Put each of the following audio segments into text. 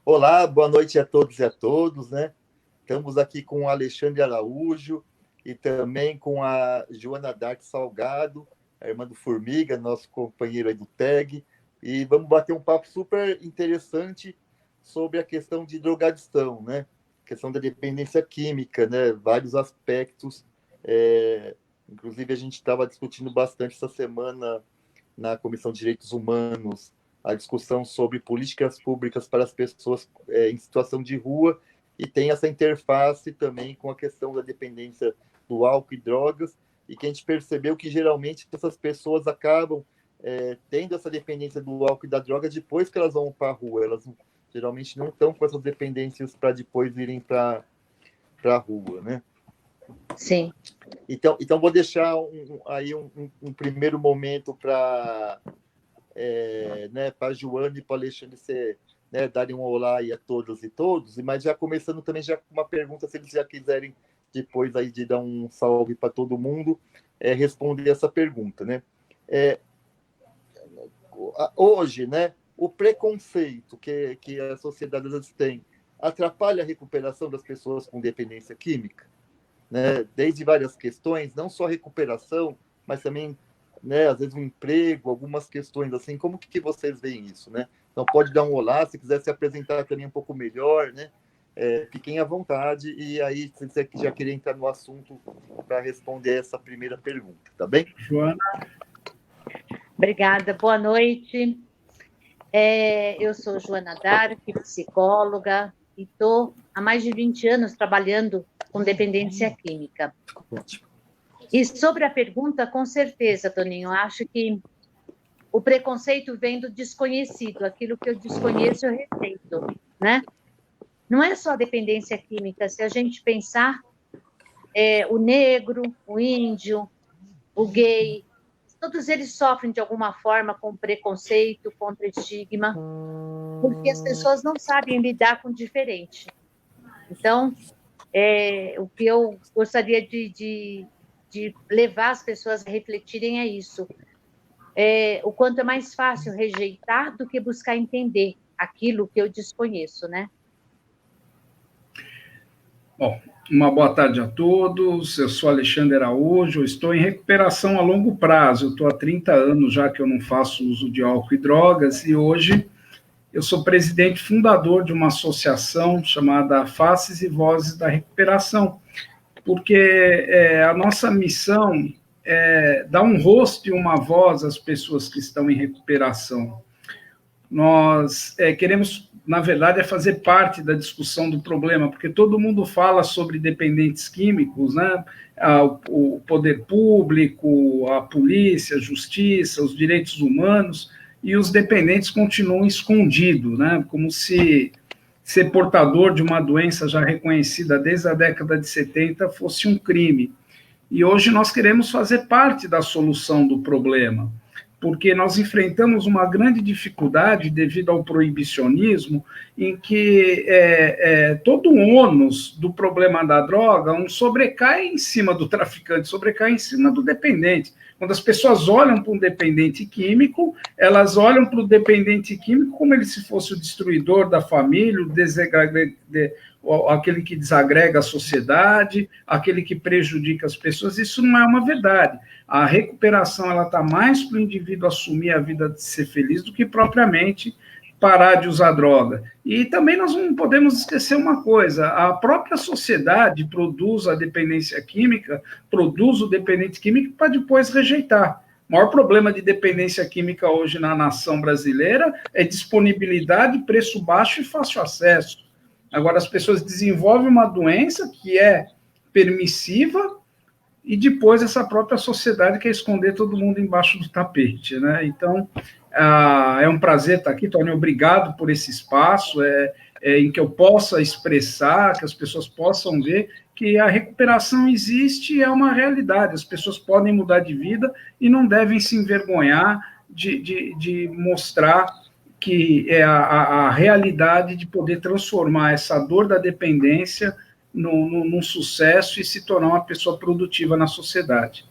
Olá, boa noite a todos e a todos, né? Estamos aqui com o Alexandre Araújo e também com a Joana Dark Salgado, a irmã do Formiga, nosso companheiro aí do TAG, e vamos bater um papo super interessante sobre a questão de drogadição, né? A questão da dependência química, né? Vários aspectos. Inclusive, a gente estava discutindo bastante essa semana na Comissão de Direitos Humanos a discussão sobre políticas públicas para as pessoas em situação de rua e tem essa interface também com a questão da dependência do álcool e drogas e que a gente percebeu que geralmente essas pessoas acabam tendo essa dependência do álcool e da droga depois que elas vão para a rua. Elas geralmente não estão com essas dependências para depois irem para a rua, né? Sim. Então vou deixar um primeiro momento para para a Joana e para o Alexandre darem um olá aí a todas e todos, mas já começando também já com uma pergunta, se eles já quiserem depois aí de dar um salve para todo mundo, responder essa pergunta, né? Hoje, né, o preconceito que a sociedade às vezes tem atrapalha a recuperação das pessoas com dependência química, né? Desde várias questões, não só a recuperação, mas também, né, às vezes um emprego, algumas questões assim. Como que vocês veem isso, né? Então pode dar um olá, se quiser se apresentar também um pouco melhor, né? Fiquem à vontade e aí se você já querer entrar no assunto para responder essa primeira pergunta, tá bem? Joana. Obrigada, boa noite. Eu sou Joana Dark, psicóloga, e estou há mais de 20 anos trabalhando com dependência química. E sobre a pergunta, com certeza, Toninho, acho que o preconceito vem do desconhecido, aquilo que eu desconheço eu rejeito, né? Não é só a dependência química, se a gente pensar o negro, o índio, o gay, todos eles sofrem de alguma forma com preconceito, contra estigma, porque as pessoas não sabem lidar com o diferente. Então, o que eu gostaria de levar as pessoas a refletirem é isso. O quanto é mais fácil rejeitar do que buscar entender aquilo que eu desconheço, né? Bom, uma boa tarde a todos. Eu sou Alexandre Araújo, estou em recuperação a longo prazo. Eu estou há 30 anos já que eu não faço uso de álcool e drogas e hoje eu sou presidente fundador de uma associação chamada Faces e Vozes da Recuperação, porque a nossa missão é dar um rosto e uma voz às pessoas que estão em recuperação. Nós queremos, na verdade, fazer parte da discussão do problema, porque todo mundo fala sobre dependentes químicos, né? O poder público, a polícia, a justiça, os direitos humanos, e os dependentes continuam escondidos, né? Como se ser portador de uma doença já reconhecida desde a década de 70 fosse um crime. E hoje nós queremos fazer parte da solução do problema, porque nós enfrentamos uma grande dificuldade devido ao proibicionismo, em que todo o ônus do problema da droga sobrecai em cima do traficante, sobrecai em cima do dependente. Quando as pessoas olham para um dependente químico, elas olham para o dependente químico como ele se fosse o destruidor da família, aquele que desagrega a sociedade, aquele que prejudica as pessoas. Isso não é uma verdade. A recuperação está mais para o indivíduo assumir a vida de ser feliz do que propriamente parar de usar droga. E também nós não podemos esquecer uma coisa, a própria sociedade produz a dependência química, produz o dependente químico para depois rejeitar. O maior problema de dependência química hoje na nação brasileira é disponibilidade, preço baixo e fácil acesso. Agora, as pessoas desenvolvem uma doença que é permissiva e depois essa própria sociedade quer esconder todo mundo embaixo do tapete, né? Então, é um prazer estar aqui, Tony, obrigado por esse espaço, em que eu possa expressar, que as pessoas possam ver que a recuperação existe e é uma realidade, as pessoas podem mudar de vida e não devem se envergonhar de mostrar que é a realidade de poder transformar essa dor da dependência num sucesso e se tornar uma pessoa produtiva na sociedade.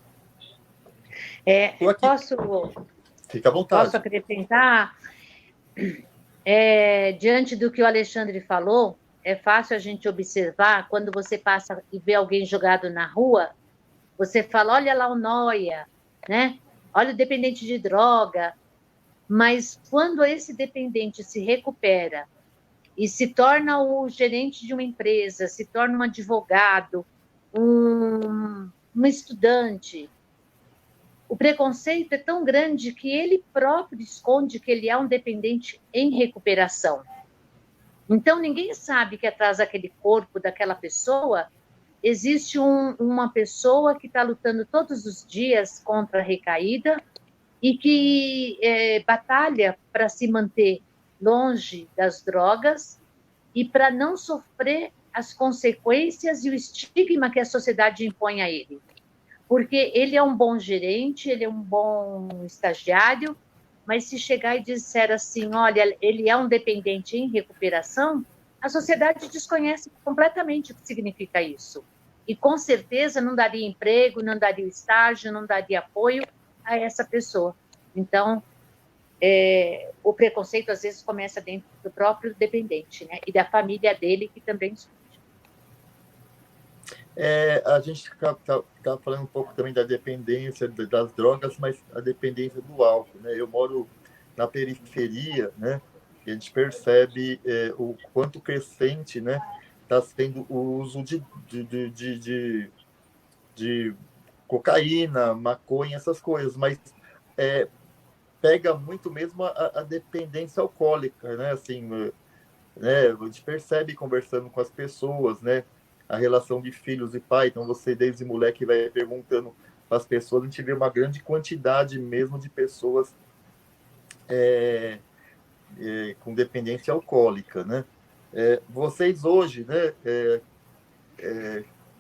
Fica à vontade. Posso acrescentar? Diante do que o Alexandre falou, é fácil a gente observar quando você passa e vê alguém jogado na rua, você fala, olha lá o nóia, né? Olha o dependente de droga. Mas quando esse dependente se recupera e se torna o gerente de uma empresa, se torna um advogado, um estudante, o preconceito é tão grande que ele próprio esconde que ele é um dependente em recuperação. Então, ninguém sabe que atrás daquele corpo, daquela pessoa, existe uma pessoa que está lutando todos os dias contra a recaída e que batalha para se manter longe das drogas e para não sofrer as consequências e o estigma que a sociedade impõe a ele. Porque ele é um bom gerente, ele é um bom estagiário, mas se chegar e disser assim, olha, ele é um dependente em recuperação, a sociedade desconhece completamente o que significa isso. E com certeza não daria emprego, não daria estágio, não daria apoio a essa pessoa. Então, o preconceito às vezes começa dentro do próprio dependente, né? E da família dele, que também esconde. A gente está falando um pouco também da dependência das drogas, mas a dependência do álcool, né? Eu moro na periferia, né? E a gente percebe o quanto crescente, né? Está sendo o uso de cocaína, maconha, essas coisas, mas pega muito mesmo a dependência alcoólica, né? Assim, né? A gente percebe conversando com as pessoas, né? A relação de filhos e pai. Então, você, desde moleque, vai perguntando para as pessoas, a gente vê uma grande quantidade mesmo de pessoas com dependência alcoólica, né? Vocês hoje, né,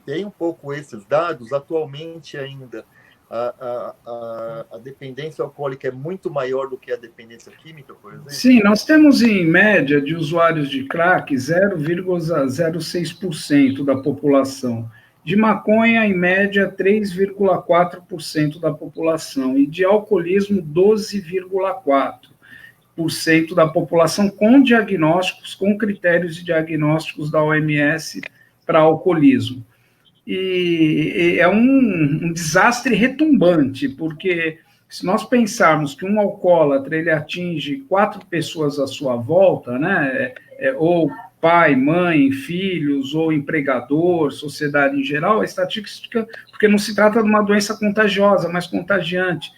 têm um pouco esses dados. Atualmente ainda a dependência alcoólica é muito maior do que a dependência química, por exemplo? Sim, nós temos em média de usuários de crack 0,06% da população. De maconha, em média, 3,4% da população. E de alcoolismo, 12,4% da população com diagnósticos, com critérios de diagnósticos da OMS para alcoolismo. E é um desastre retumbante, porque se nós pensarmos que um alcoólatra ele atinge 4 pessoas à sua volta, né, ou pai, mãe, filhos, ou empregador, sociedade em geral, a estatística, porque não se trata de uma doença contagiosa, mas contagiante.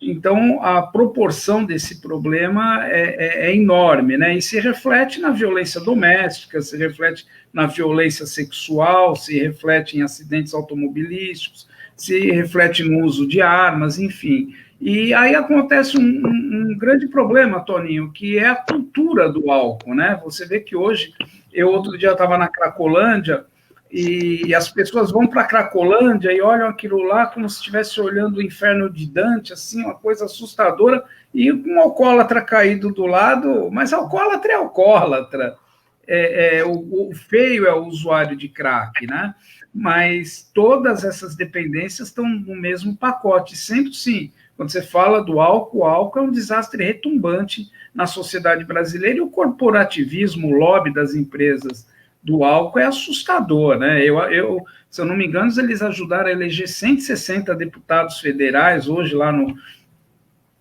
Então, a proporção desse problema é enorme, né? E se reflete na violência doméstica, se reflete na violência sexual, se reflete em acidentes automobilísticos, se reflete no uso de armas, enfim. E aí acontece um grande problema, Toninho, que é a cultura do álcool, né? Você vê que hoje, outro dia estava na Cracolândia, e as pessoas vão para a Cracolândia e olham aquilo lá como se estivesse olhando o inferno de Dante, assim, uma coisa assustadora, e um alcoólatra caído do lado, mas alcoólatra é alcoólatra. O feio é o usuário de crack, né? Mas todas essas dependências estão no mesmo pacote, sempre sim. Quando você fala do álcool, o álcool é um desastre retumbante na sociedade brasileira, e o corporativismo, o lobby das empresas do álcool é assustador, né? Se eu não me engano, eles ajudaram a eleger 160 deputados federais hoje lá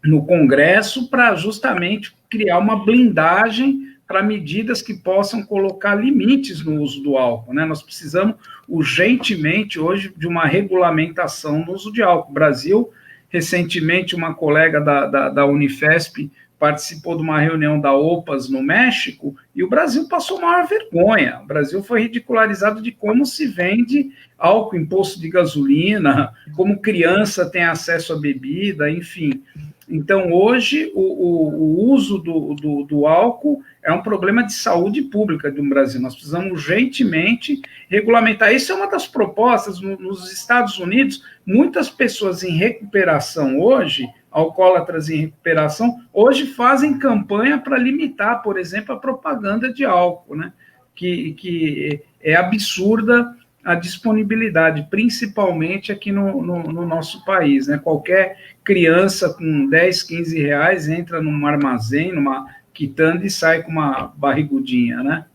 no Congresso para justamente criar uma blindagem para medidas que possam colocar limites no uso do álcool, né? Nós precisamos urgentemente hoje de uma regulamentação no uso de álcool. O Brasil, recentemente, uma colega da Unifesp participou de uma reunião da OPAS no México, e o Brasil passou maior vergonha. O Brasil foi ridicularizado de como se vende álcool em posto de gasolina, como criança tem acesso à bebida, enfim. Então, hoje, o uso do álcool é um problema de saúde pública do Brasil. Nós precisamos urgentemente regulamentar. Isso é uma das propostas. Nos Estados Unidos, muitas pessoas em recuperação hoje, alcoólatras em recuperação, hoje fazem campanha para limitar, por exemplo, a propaganda de álcool, né? Que é absurda a disponibilidade, principalmente aqui no nosso país, né? Qualquer criança com 10, 15 reais entra num armazém, numa quitanda e sai com uma barrigudinha, né?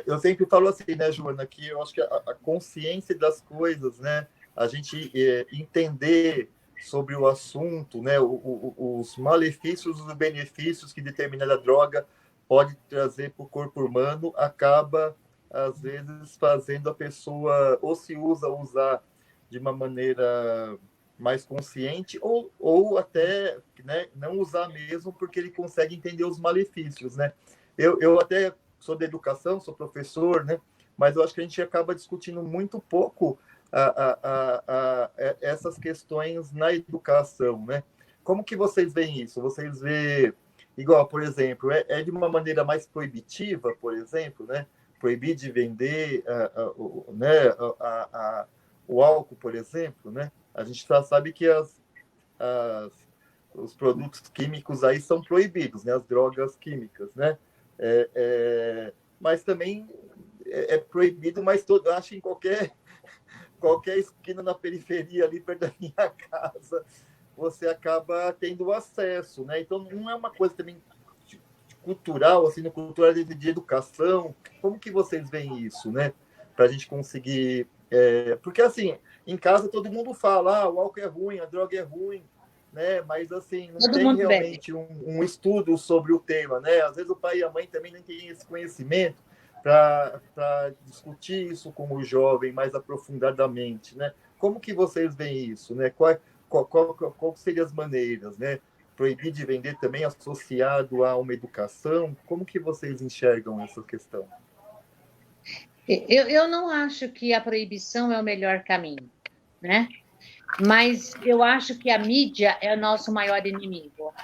Eu sempre falo assim, né, Joana, que eu acho que a consciência das coisas, né, a gente entender sobre o assunto, né, os malefícios e os benefícios que determinada droga pode trazer para o corpo humano, acaba, às vezes, fazendo a pessoa ou se usar de uma maneira mais consciente ou até, né, não usar mesmo porque ele consegue entender os malefícios, né? Eu até sou da educação, sou professor, né? Mas eu acho que a gente acaba discutindo muito pouco essas questões na educação, né? Como que vocês veem isso? Vocês veem, igual, por exemplo, de uma maneira mais proibitiva, por exemplo, né? Proibir de vender né? O álcool, por exemplo, né? A gente já sabe que os produtos químicos aí são proibidos, né? As drogas químicas, né? Mas também é proibido, mas acho que em qualquer esquina na periferia ali perto da minha casa você acaba tendo acesso, né? Então não é uma coisa também cultural, assim, no cultural de educação. Como que vocês veem isso, né? Para a gente conseguir, porque assim, em casa todo mundo fala, o álcool é ruim, a droga é ruim, né? Mas assim, não Todo tem mundo bebe. realmente um estudo sobre o tema, né? Às vezes o pai e a mãe também não têm esse conhecimento para discutir isso com o jovem mais aprofundadamente, né? Como que vocês veem isso, né? Qual seriam as maneiras, né? Proibir de vender também associado a uma educação? Como que vocês enxergam essa questão? Eu não acho que a proibição é o melhor caminho, né? Mas eu acho que a mídia é o nosso maior inimigo.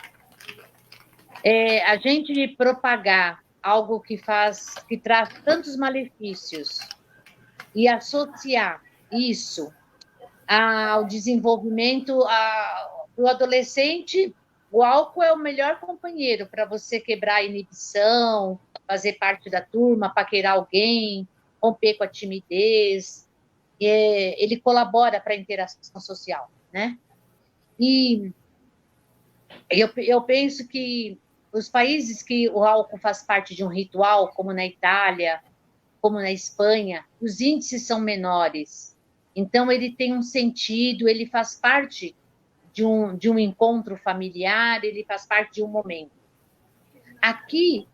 A gente propagar algo que traz tantos malefícios e associar isso ao desenvolvimento do adolescente, o álcool é o melhor companheiro para você quebrar a inibição, fazer parte da turma, paquerar alguém, romper com a timidez. Ele colabora para a interação social, né? E eu penso que os países que o álcool faz parte de um ritual, como na Itália, como na Espanha, os índices são menores. Então, ele tem um sentido, ele faz parte de um encontro familiar, ele faz parte de um momento. Aqui,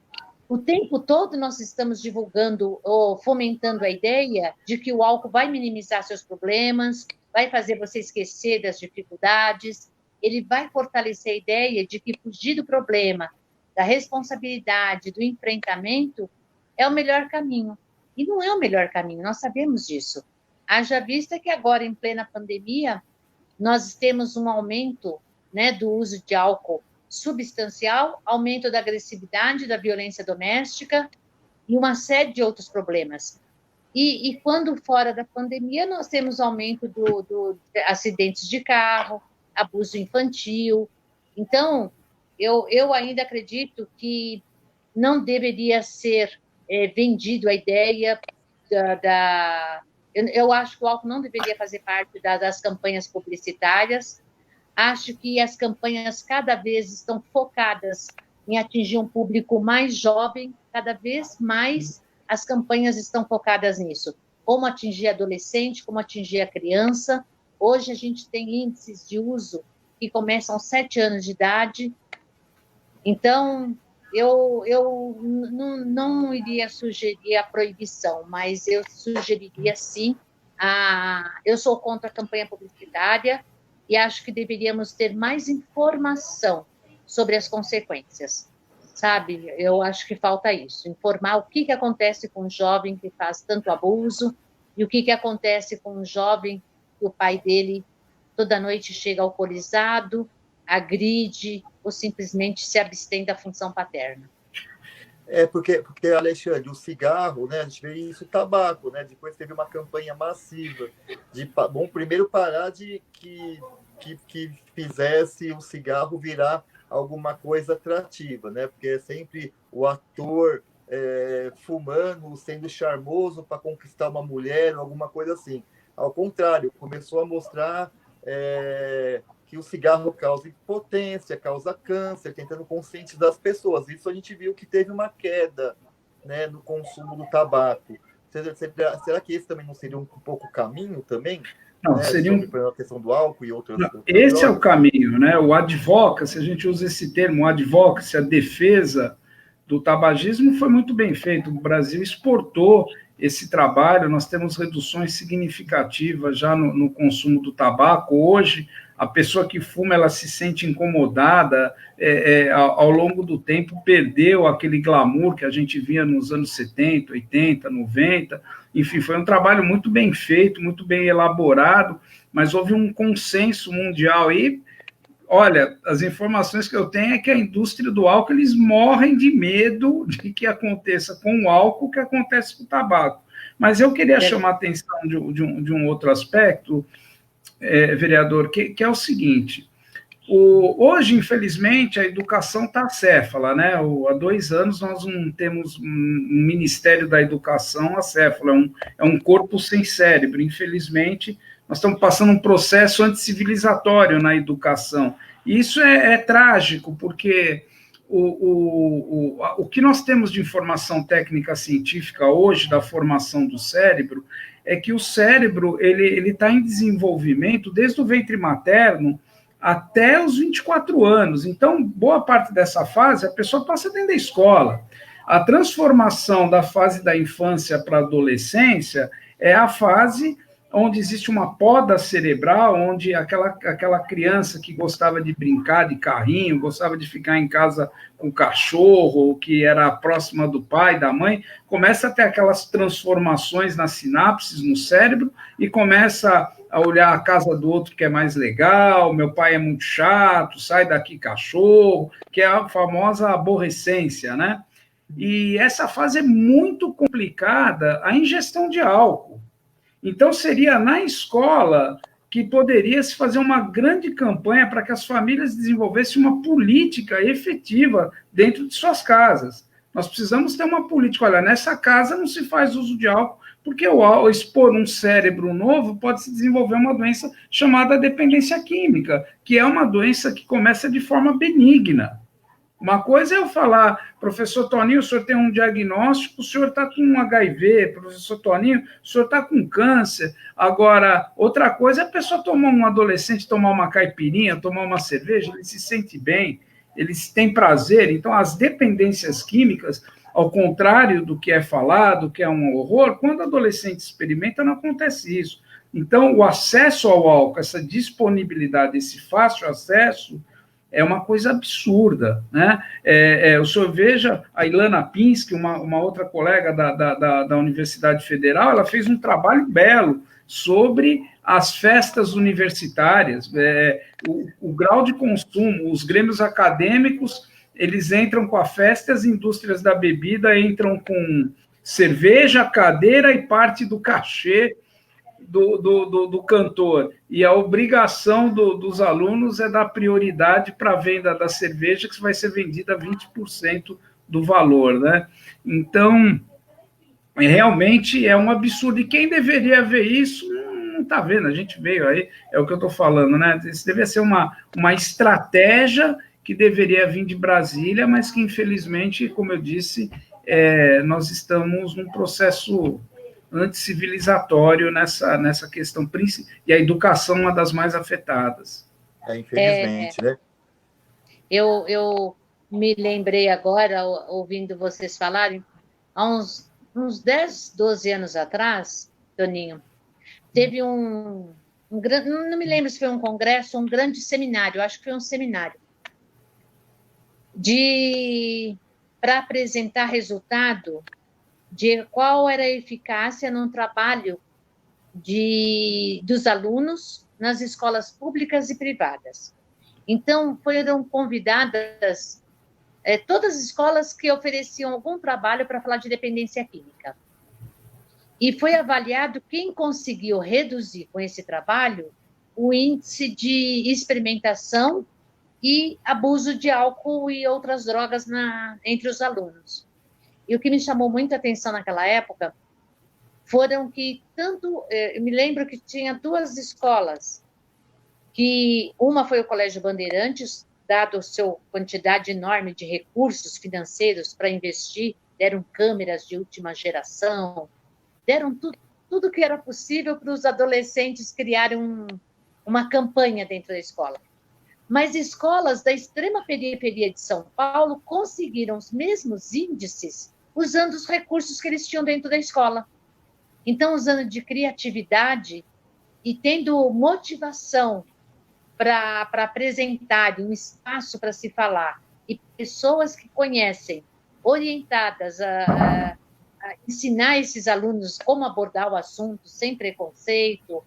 o tempo todo nós estamos divulgando ou fomentando a ideia de que o álcool vai minimizar seus problemas, vai fazer você esquecer das dificuldades, ele vai fortalecer a ideia de que fugir do problema, da responsabilidade, do enfrentamento, é o melhor caminho. E não é o melhor caminho, nós sabemos disso. Haja vista que agora, em plena pandemia, nós temos um aumento, né, do uso de álcool substancial, aumento da agressividade, da violência doméstica e uma série de outros problemas. E quando fora da pandemia, nós temos aumento do acidentes de carro, abuso infantil. Então, eu ainda acredito que não deveria ser vendido a ideia eu acho que o álcool não deveria fazer parte das campanhas publicitárias. Acho que as campanhas cada vez estão focadas em atingir um público mais jovem, cada vez mais as campanhas estão focadas nisso. Como atingir adolescente, como atingir a criança. Hoje a gente tem índices de uso que começam aos 7 anos de idade. Então, eu não iria sugerir a proibição, mas eu sugeriria sim. Eu sou contra a campanha publicitária e acho que deveríamos ter mais informação sobre as consequências, sabe? Eu acho que falta isso, informar o que acontece com o jovem que faz tanto abuso e o que acontece com o jovem que o pai dele toda noite chega alcoolizado, agride ou simplesmente se abstém da função paterna. Porque Alexandre, o cigarro, né, a gente vê isso, o tabaco, né, depois teve uma campanha massiva de, primeiro parar de que fizesse o cigarro virar alguma coisa atrativa, né, porque é sempre o ator fumando, sendo charmoso para conquistar uma mulher, alguma coisa assim. Ao contrário, começou a mostrar que o cigarro causa impotência, causa câncer, tentando conscientizar as pessoas. Isso a gente viu que teve uma queda, né, no consumo do tabaco. Será que esse também não seria um pouco caminho também? Não, né, seria sobre a questão do álcool e outras esse drogas? é o caminho, né? O advocacy, a gente usa esse termo, o advocacy, a defesa do tabagismo foi muito bem feito. O Brasil exportou esse trabalho, nós temos reduções significativas já no consumo do tabaco. Hoje, a pessoa que fuma, ela se sente incomodada, ao longo do tempo perdeu aquele glamour que a gente via nos anos 70, 80, 90, enfim, foi um trabalho muito bem feito, muito bem elaborado, mas houve um consenso mundial aí. Olha, as informações que eu tenho é que a indústria do álcool, eles morrem de medo de que aconteça com o álcool o que acontece com o tabaco. Mas eu queria chamar a atenção de um outro aspecto, vereador, que é o seguinte: hoje, infelizmente, a educação está acéfala, né? Há 2 anos nós não temos um Ministério da Educação acéfala, é um corpo sem cérebro. Infelizmente, nós estamos passando um processo anticivilizatório na educação. E isso é trágico, porque o que nós temos de informação técnica científica hoje da formação do cérebro é que o cérebro ele está em desenvolvimento desde o ventre materno até os 24 anos. Então, boa parte dessa fase a pessoa passa dentro da escola. A transformação da fase da infância para a adolescência é a fase onde existe uma poda cerebral, onde aquela criança que gostava de brincar de carrinho, gostava de ficar em casa com o cachorro, que era próxima do pai, da mãe, começa a ter aquelas transformações nas sinapses no cérebro e começa a olhar a casa do outro que é mais legal, meu pai é muito chato, sai daqui cachorro, que é a famosa aborrecência, né? E essa fase é muito complicada, a ingestão de álcool. Então, seria na escola que poderia se fazer uma grande campanha para que as famílias desenvolvessem uma política efetiva dentro de suas casas. Nós precisamos ter uma política. Olha, nessa casa não se faz uso de álcool, porque ao expor um cérebro novo pode se desenvolver uma doença chamada dependência química, que é uma doença que começa de forma benigna. Uma coisa é eu falar, professor Toninho, o senhor tem um diagnóstico, o senhor está com um HIV, professor Toninho, o senhor está com câncer. Agora, outra coisa é a pessoa tomar, um adolescente tomar uma caipirinha, tomar uma cerveja, ele se sente bem, eles têm prazer. Então, as dependências químicas, ao contrário do que é falado, que é um horror, quando o adolescente experimenta, não acontece isso. Então, o acesso ao álcool, essa disponibilidade, esse fácil acesso, é uma coisa absurda, né? O senhor veja a Ilana Pinsky, uma outra colega da Universidade Federal, ela fez um trabalho belo sobre as festas universitárias, o grau de consumo, os grêmios acadêmicos, eles entram com a festa, as indústrias da bebida entram com cerveja, cadeira e parte do cachê do cantor, e a obrigação dos alunos é dar prioridade para a venda da cerveja, que vai ser vendida a 20% do valor, né? Então, realmente é um absurdo, e quem deveria ver isso não está vendo, a gente veio aí, é o que eu estou falando, né? Isso deveria ser uma estratégia que deveria vir de Brasília, mas que, infelizmente, como eu disse, nós estamos num processo anticivilizatório nessa questão, e a educação é uma das mais afetadas. Infelizmente, né? Eu me lembrei agora, ouvindo vocês falarem, há uns 10, 12 anos atrás, Toninho, teve um grande, não me lembro se foi um congresso, um grande seminário, acho que foi um seminário, para apresentar resultado de qual era a eficácia no trabalho dos alunos nas escolas públicas e privadas. Então, foram convidadas todas as escolas que ofereciam algum trabalho para falar de dependência química. E foi avaliado quem conseguiu reduzir com esse trabalho o índice de experimentação e abuso de álcool e outras drogas entre os alunos. E o que me chamou muita atenção naquela época foram que eu me lembro que tinha 2 escolas que uma foi o Colégio Bandeirantes, dado a sua quantidade enorme de recursos financeiros para investir, deram câmeras de última geração, deram tudo que era possível para os adolescentes criarem uma campanha dentro da escola. Mas escolas da extrema periferia de São Paulo conseguiram os mesmos índices usando os recursos que eles tinham dentro da escola. Então, usando de criatividade e tendo motivação para apresentar um espaço para se falar, e pessoas que conhecem, orientadas a ensinar esses alunos como abordar o assunto sem preconceito,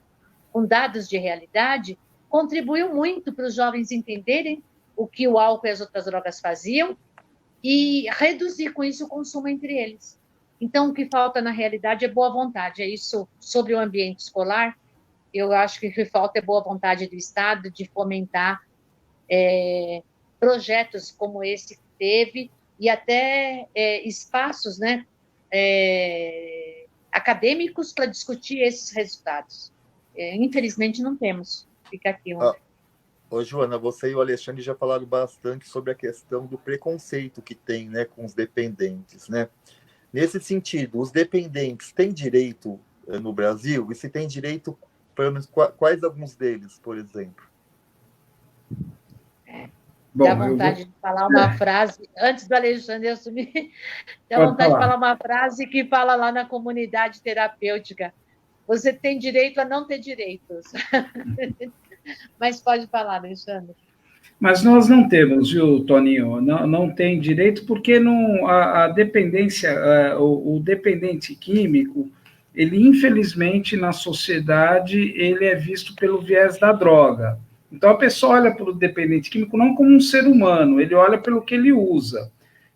com dados de realidade, contribuiu muito para os jovens entenderem o que o álcool e as outras drogas faziam e reduzir com isso o consumo entre eles. Então, o que falta na realidade é boa vontade. É isso sobre o ambiente escolar. Eu acho que o que falta é boa vontade do Estado de fomentar projetos como esse que teve e até espaços, né, acadêmicos para discutir esses resultados. Infelizmente, não temos. Fica aqui. Ô, Joana, você e o Alexandre já falaram bastante sobre a questão do preconceito que tem, né, com os dependentes, né? Nesse sentido, os dependentes têm direito no Brasil? E se têm direito, pelo menos, quais alguns deles, por exemplo? Dá vontade de falar uma frase, antes do Alexandre assumir, dá vontade de falar uma frase que fala lá na comunidade terapêutica. Você tem direito a não ter direitos. Mas pode falar, Alexandre. Mas nós não temos, viu, Toninho? Não tem direito, porque não, a dependência, o dependente químico, ele, infelizmente, na sociedade, ele é visto pelo viés da droga. Então, a pessoa olha para o dependente químico não como um ser humano, ele olha pelo que ele usa.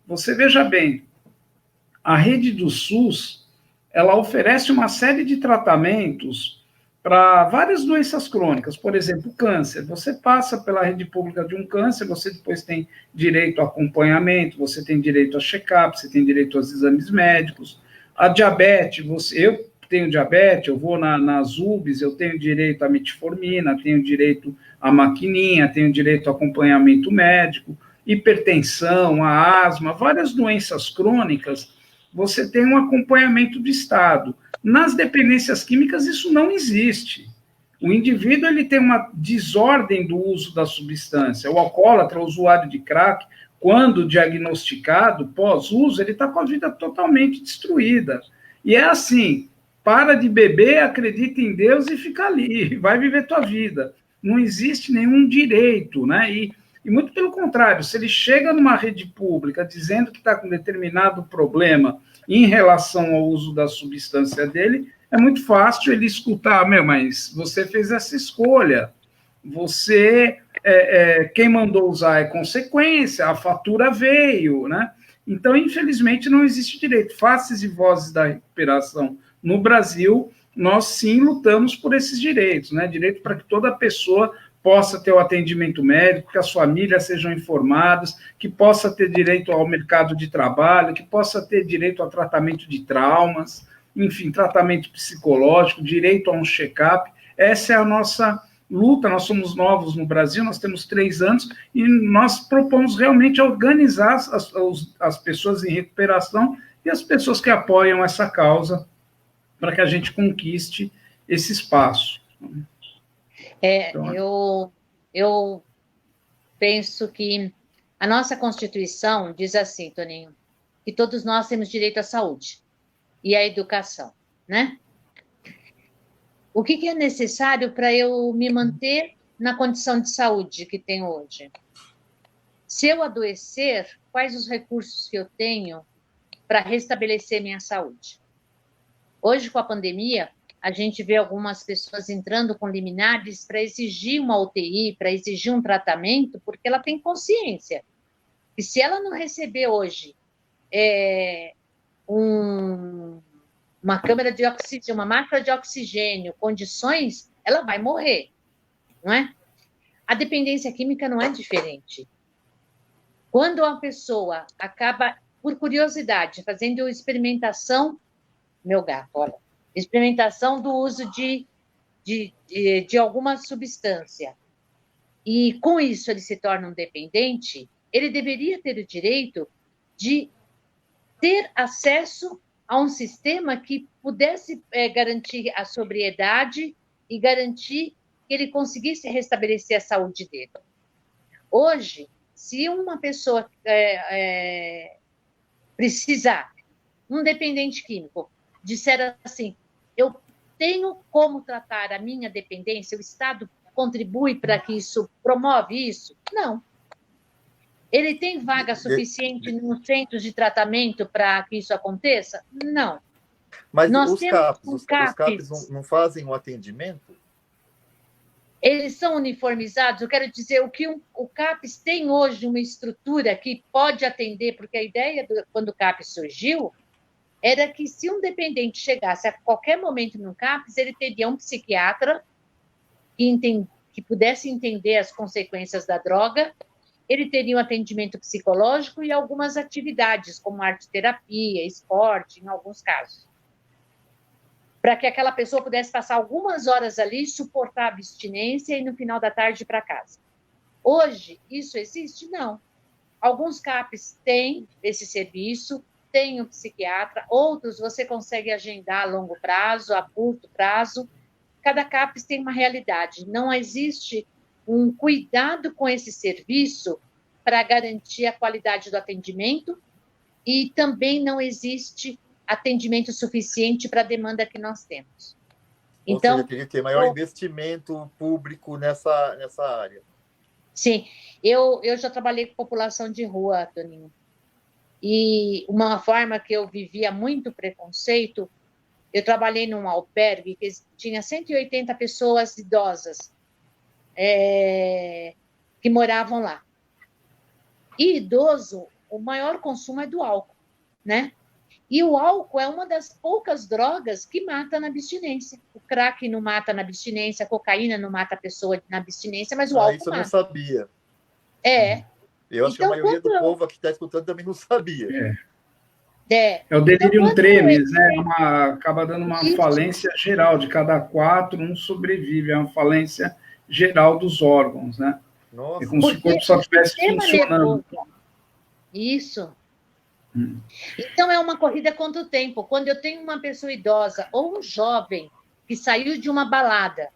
Você veja bem, a rede do SUS, ela oferece uma série de tratamentos para várias doenças crônicas, por exemplo, câncer. Você passa pela rede pública de um câncer, você depois tem direito a acompanhamento, você tem direito a check-up, você tem direito aos exames médicos. A diabetes, eu tenho diabetes, eu vou nas UBS, eu tenho direito à metformina, tenho direito à maquininha, tenho direito ao acompanhamento médico, hipertensão, a asma, várias doenças crônicas, você tem um acompanhamento do Estado. Nas dependências químicas, isso não existe. O indivíduo ele tem uma desordem do uso da substância. O alcoólatra, o usuário de crack, quando diagnosticado, pós-uso, ele está com a vida totalmente destruída. E é assim, para de beber, acredita em Deus e fica ali, vai viver tua vida. Não existe nenhum direito, né? E muito pelo contrário, se ele chega numa rede pública dizendo que está com determinado problema em relação ao uso da substância dele, é muito fácil ele escutar, mas você fez essa escolha, quem mandou usar é consequência, a fatura veio, né? Então, infelizmente, não existe direito. Faces e vozes da recuperação no Brasil, nós sim lutamos por esses direitos, né? Direito para que toda pessoa possa ter o atendimento médico, que as famílias sejam informadas, que possa ter direito ao mercado de trabalho, que possa ter direito ao tratamento de traumas, enfim, tratamento psicológico, direito a um check-up. Essa é a nossa luta, nós somos novos no Brasil, nós temos 3 anos, e nós propomos realmente organizar as pessoas em recuperação e as pessoas que apoiam essa causa para que a gente conquiste esse espaço. Eu penso que a nossa Constituição diz assim, Toninho, que todos nós temos direito à saúde e à educação, né? O que é necessário para eu me manter na condição de saúde que tenho hoje? Se eu adoecer, quais os recursos que eu tenho para restabelecer minha saúde? Hoje, com a pandemia, a gente vê algumas pessoas entrando com liminares para exigir uma UTI, para exigir um tratamento, porque ela tem consciência. E se ela não receber hoje uma câmara de oxigênio, uma máquina de oxigênio, condições, ela vai morrer, não é? A dependência química não é diferente. Quando uma pessoa acaba, por curiosidade, fazendo experimentação, meu gato, olha, experimentação do uso de alguma substância, e com isso ele se torna um dependente, ele deveria ter o direito de ter acesso a um sistema que pudesse garantir a sobriedade e garantir que ele conseguisse restabelecer a saúde dele. Hoje, se uma pessoa precisar, um dependente químico, disser assim, eu tenho como tratar a minha dependência, o Estado contribui para que isso, promove isso? Não. Ele tem vaga suficiente nos centros de tratamento para que isso aconteça? Não. Mas os CAPs não fazem um atendimento? Eles são uniformizados? Eu quero dizer, o CAPS tem hoje uma estrutura que pode atender, porque a ideia, quando o CAPS surgiu, era que se um dependente chegasse a qualquer momento no CAPS, ele teria um psiquiatra que pudesse entender as consequências da droga, ele teria um atendimento psicológico e algumas atividades, como arte-terapia, esporte, em alguns casos, para que aquela pessoa pudesse passar algumas horas ali, suportar a abstinência e no final da tarde ir para casa. Hoje, isso existe? Não. Alguns CAPs têm esse serviço, tem um psiquiatra, outros você consegue agendar a longo prazo, a curto prazo. Cada CAPs tem uma realidade. Não existe um cuidado com esse serviço para garantir a qualidade do atendimento e também não existe atendimento suficiente para a demanda que nós temos. Então, ou seja, teria que ter maior investimento público nessa área. Sim, eu já trabalhei com população de rua, Toninho, e uma forma que eu vivia muito preconceito, eu trabalhei num albergue que tinha 180 pessoas idosas que moravam lá. E idoso, o maior consumo é do álcool, né? E o álcool é uma das poucas drogas que mata na abstinência. O crack não mata na abstinência, a cocaína não mata a pessoa na abstinência, mas o álcool isso mata. Eu não sabia. Eu acho que a maioria do povo que está escutando também não sabia. É o delirium tremens, né? Acaba dando uma falência geral. De cada 4, um sobrevive. É uma falência geral dos órgãos, né? Nossa. É como se o corpo só estivesse funcionando. Isso. Então, é uma corrida contra o tempo. Quando eu tenho uma pessoa idosa ou um jovem que saiu de uma balada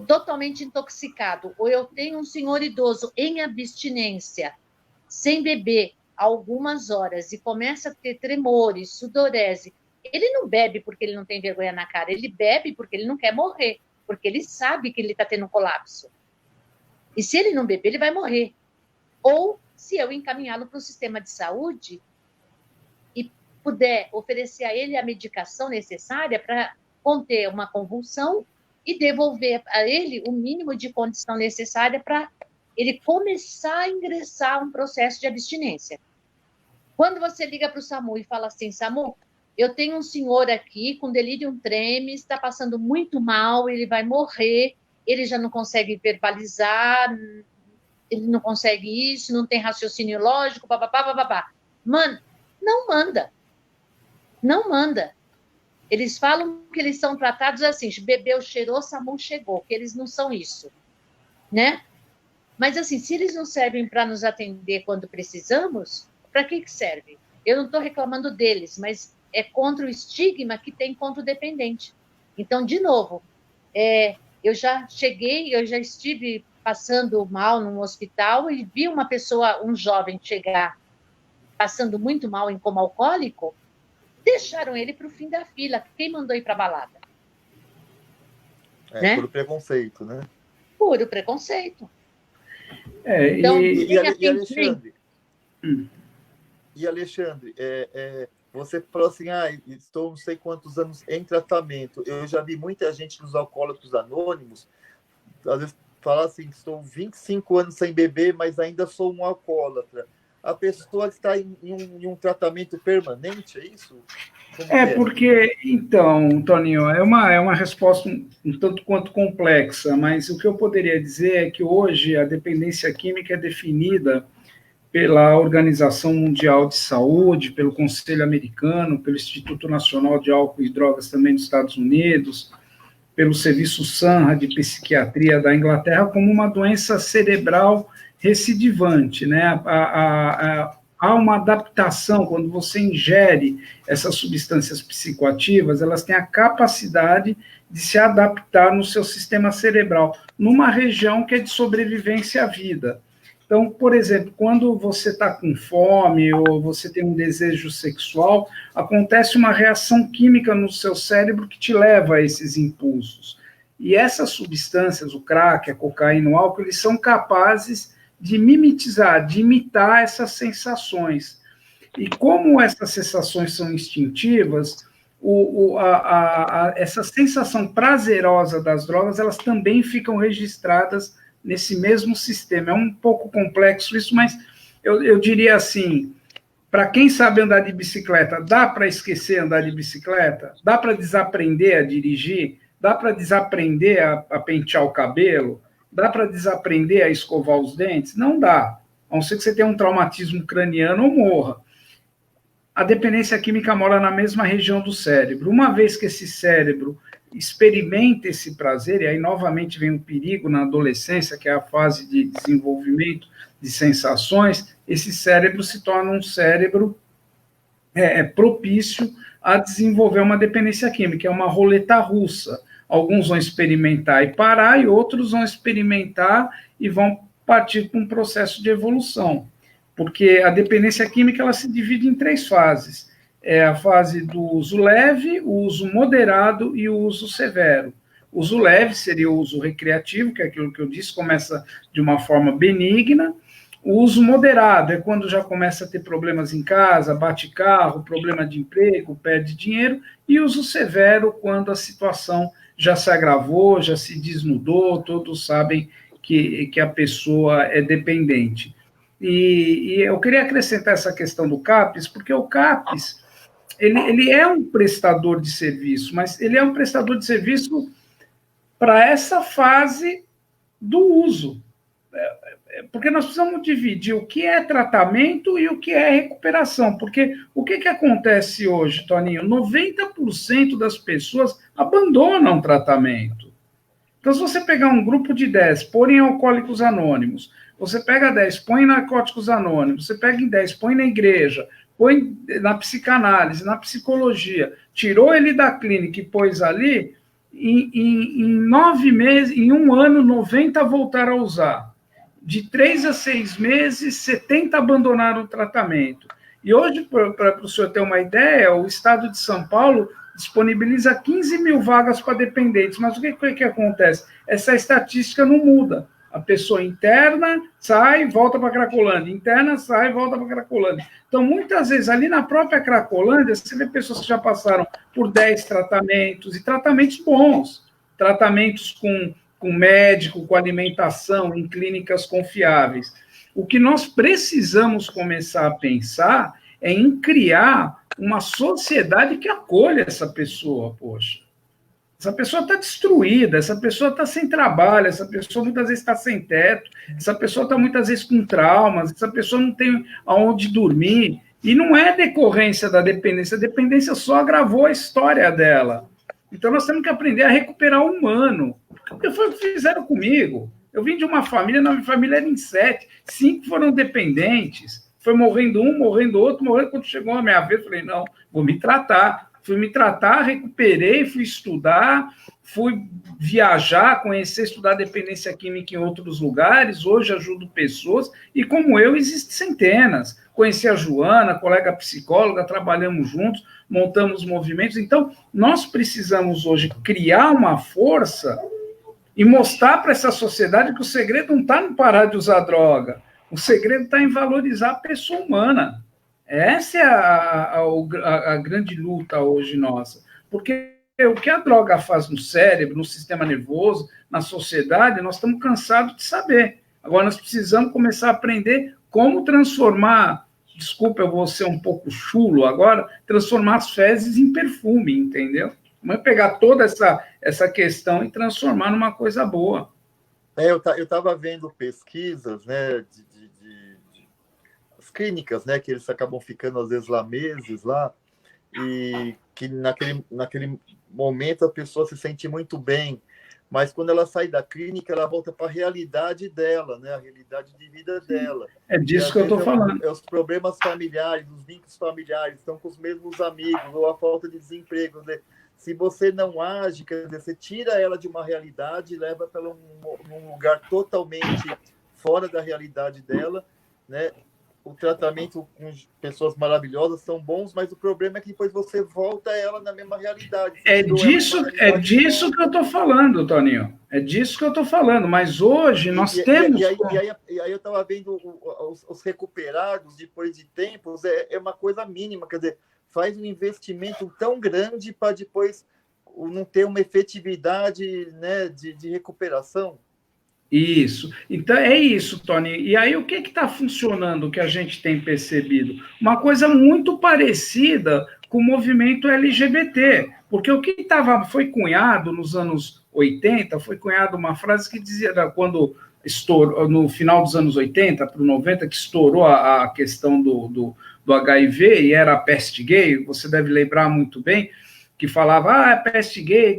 totalmente intoxicado, ou eu tenho um senhor idoso em abstinência, sem beber algumas horas, e começa a ter tremores, sudorese, ele não bebe porque ele não tem vergonha na cara, ele bebe porque ele não quer morrer, porque ele sabe que ele está tendo um colapso. E se ele não beber, ele vai morrer. Ou se eu encaminhá-lo para o sistema de saúde e puder oferecer a ele a medicação necessária para conter uma convulsão e devolver a ele o mínimo de condição necessária para ele começar a ingressar um processo de abstinência. Quando você liga para o SAMU e fala assim, SAMU, eu tenho um senhor aqui com delirium tremens, está passando muito mal, ele vai morrer, ele já não consegue verbalizar, ele não consegue isso, não tem raciocínio lógico, bababá. Mano, não manda. Não manda. Eles falam que eles são tratados assim, bebeu, cheirou, SAMU chegou, que eles não são isso, né? Mas, assim, se eles não servem para nos atender quando precisamos, para que serve? Eu não estou reclamando deles, mas é contra o estigma que tem contra o dependente. Então, de novo, eu já estive passando mal num hospital e vi uma pessoa, um jovem, chegar passando muito mal em coma alcoólico, deixaram ele para o fim da fila. Quem mandou ir para a balada? Né? Puro preconceito, né? Puro preconceito. Então, e Alexandre, você falou assim, estou não sei quantos anos em tratamento. Eu já vi muita gente nos Alcoólatras Anônimos, às vezes falar assim, estou 25 anos sem beber, mas ainda sou um alcoólatra. A pessoa está em um tratamento permanente, é isso? Porque, então, Toninho, é uma resposta um tanto quanto complexa, mas o que eu poderia dizer é que hoje a dependência química é definida pela Organização Mundial de Saúde, pelo Conselho Americano, pelo Instituto Nacional de Álcool e Drogas também dos Estados Unidos, pelo serviço SANRA de psiquiatria da Inglaterra como uma doença cerebral recidivante, né? Há uma adaptação, quando você ingere essas substâncias psicoativas, elas têm a capacidade de se adaptar no seu sistema cerebral, numa região que é de sobrevivência à vida. Então, por exemplo, quando você está com fome ou você tem um desejo sexual, acontece uma reação química no seu cérebro que te leva a esses impulsos. E essas substâncias, o crack, a cocaína, o álcool, eles são capazes de mimetizar, de imitar essas sensações. E como essas sensações são instintivas, essa sensação prazerosa das drogas, elas também ficam registradas nesse mesmo sistema. É um pouco complexo isso, mas eu diria assim, para quem sabe andar de bicicleta, dá para esquecer andar de bicicleta? Dá para desaprender a dirigir? Dá para desaprender a pentear o cabelo? Dá para desaprender a escovar os dentes? Não dá, a não ser que você tenha um traumatismo craniano ou morra. A dependência química mora na mesma região do cérebro. Uma vez que esse cérebro experimenta esse prazer, e aí novamente vem o perigo na adolescência, que é a fase de desenvolvimento de sensações, esse cérebro se torna um cérebro propício a desenvolver uma dependência química, é uma roleta russa. Alguns vão experimentar e parar, e outros vão experimentar e vão partir para um processo de evolução. Porque a dependência química ela se divide em 3 fases. É a fase do uso leve, o uso moderado e o uso severo. O uso leve seria o uso recreativo, que é aquilo que eu disse, começa de uma forma benigna. O uso moderado é quando já começa a ter problemas em casa, bate carro, problema de emprego, perde dinheiro. E o uso severo, quando a situação já se agravou, já se desnudou, todos sabem que a pessoa é dependente. E eu queria acrescentar essa questão do CAPES, porque o CAPES, ele é um prestador de serviço, mas ele é um prestador de serviço para essa fase do uso. Porque nós precisamos dividir o que é tratamento e o que é recuperação. Porque o que acontece hoje, Toninho? 90% das pessoas abandonam o tratamento. Então, se você pegar um grupo de 10, pôr em Alcoólicos Anônimos, você pega 10, põe em Narcóticos Anônimos, você pega em 10, põe na igreja, põe na psicanálise, na psicologia, tirou ele da clínica e pôs ali, em 9 meses, em 1 ano, 90 voltaram a usar. De 3 a 6 meses, 70 abandonaram o tratamento. E hoje, para o senhor ter uma ideia, o Estado de São Paulo disponibiliza 15 mil vagas para dependentes. Mas o que acontece? Essa estatística não muda. A pessoa interna, sai, volta para a Cracolândia. Interna, sai, volta para a Cracolândia. Então, muitas vezes, ali na própria Cracolândia, você vê pessoas que já passaram por 10 tratamentos, e tratamentos bons. Tratamentos com médico, com alimentação, em clínicas confiáveis. O que nós precisamos começar a pensar é em criar uma sociedade que acolha essa pessoa, poxa. Essa pessoa está destruída, essa pessoa está sem trabalho, essa pessoa muitas vezes está sem teto, essa pessoa está muitas vezes com traumas, essa pessoa não tem aonde dormir, e não é decorrência da dependência, a dependência só agravou a história dela. Então nós temos que aprender a recuperar o humano, porque foi o que fizeram comigo. Eu vim de uma família, na minha família era em 7, 5 foram dependentes, foi morrendo um, morrendo outro, morrendo. Quando chegou a minha vez, eu falei, não, vou me tratar. Fui me tratar, recuperei, fui estudar, fui viajar, conhecer, estudar dependência química em outros lugares, hoje ajudo pessoas, e como eu, existem centenas. Conheci a Joana, colega psicóloga, trabalhamos juntos, montamos movimentos. Então, nós precisamos hoje criar uma força e mostrar para essa sociedade que o segredo não está em parar de usar droga, o segredo está em valorizar a pessoa humana. Essa é a grande luta hoje nossa. Porque o que a droga faz no cérebro, no sistema nervoso, na sociedade, nós estamos cansados de saber. Agora, nós precisamos começar a aprender como transformar, desculpa, eu vou ser um pouco chulo agora, transformar as fezes em perfume, entendeu? Vamos pegar toda essa questão e transformar numa coisa boa. Eu estava vendo pesquisas, né, clínicas, né, que eles acabam ficando às vezes lá meses lá, e que naquele momento a pessoa se sente muito bem, mas quando ela sai da clínica, ela volta para a realidade dela, né? A realidade de vida dela. É disso que eu estou falando. Os problemas familiares, os vínculos familiares, estão com os mesmos amigos, ou a falta de desemprego, né? Se você não age, quer dizer, você tira ela de uma realidade e leva para um lugar totalmente fora da realidade dela, né? O tratamento com pessoas maravilhosas são bons, mas o problema é que depois você volta ela na mesma realidade. É disso que eu estou falando, Toninho. É disso que eu estou falando. Mas hoje nós temos... E aí eu estava vendo os recuperados, depois de tempos, é uma coisa mínima. Quer dizer, faz um investimento tão grande para depois não ter uma efetividade, né, de recuperação. Isso. Então, é isso, Tony. E aí, o que está funcionando que a gente tem percebido? Uma coisa muito parecida com o movimento LGBT, porque o que foi cunhado nos anos 80, foi cunhado uma frase que dizia, quando estourou, no final dos anos 80 para o 90, que estourou a questão do HIV, e era a peste gay, você deve lembrar muito bem, que falava, peste gay,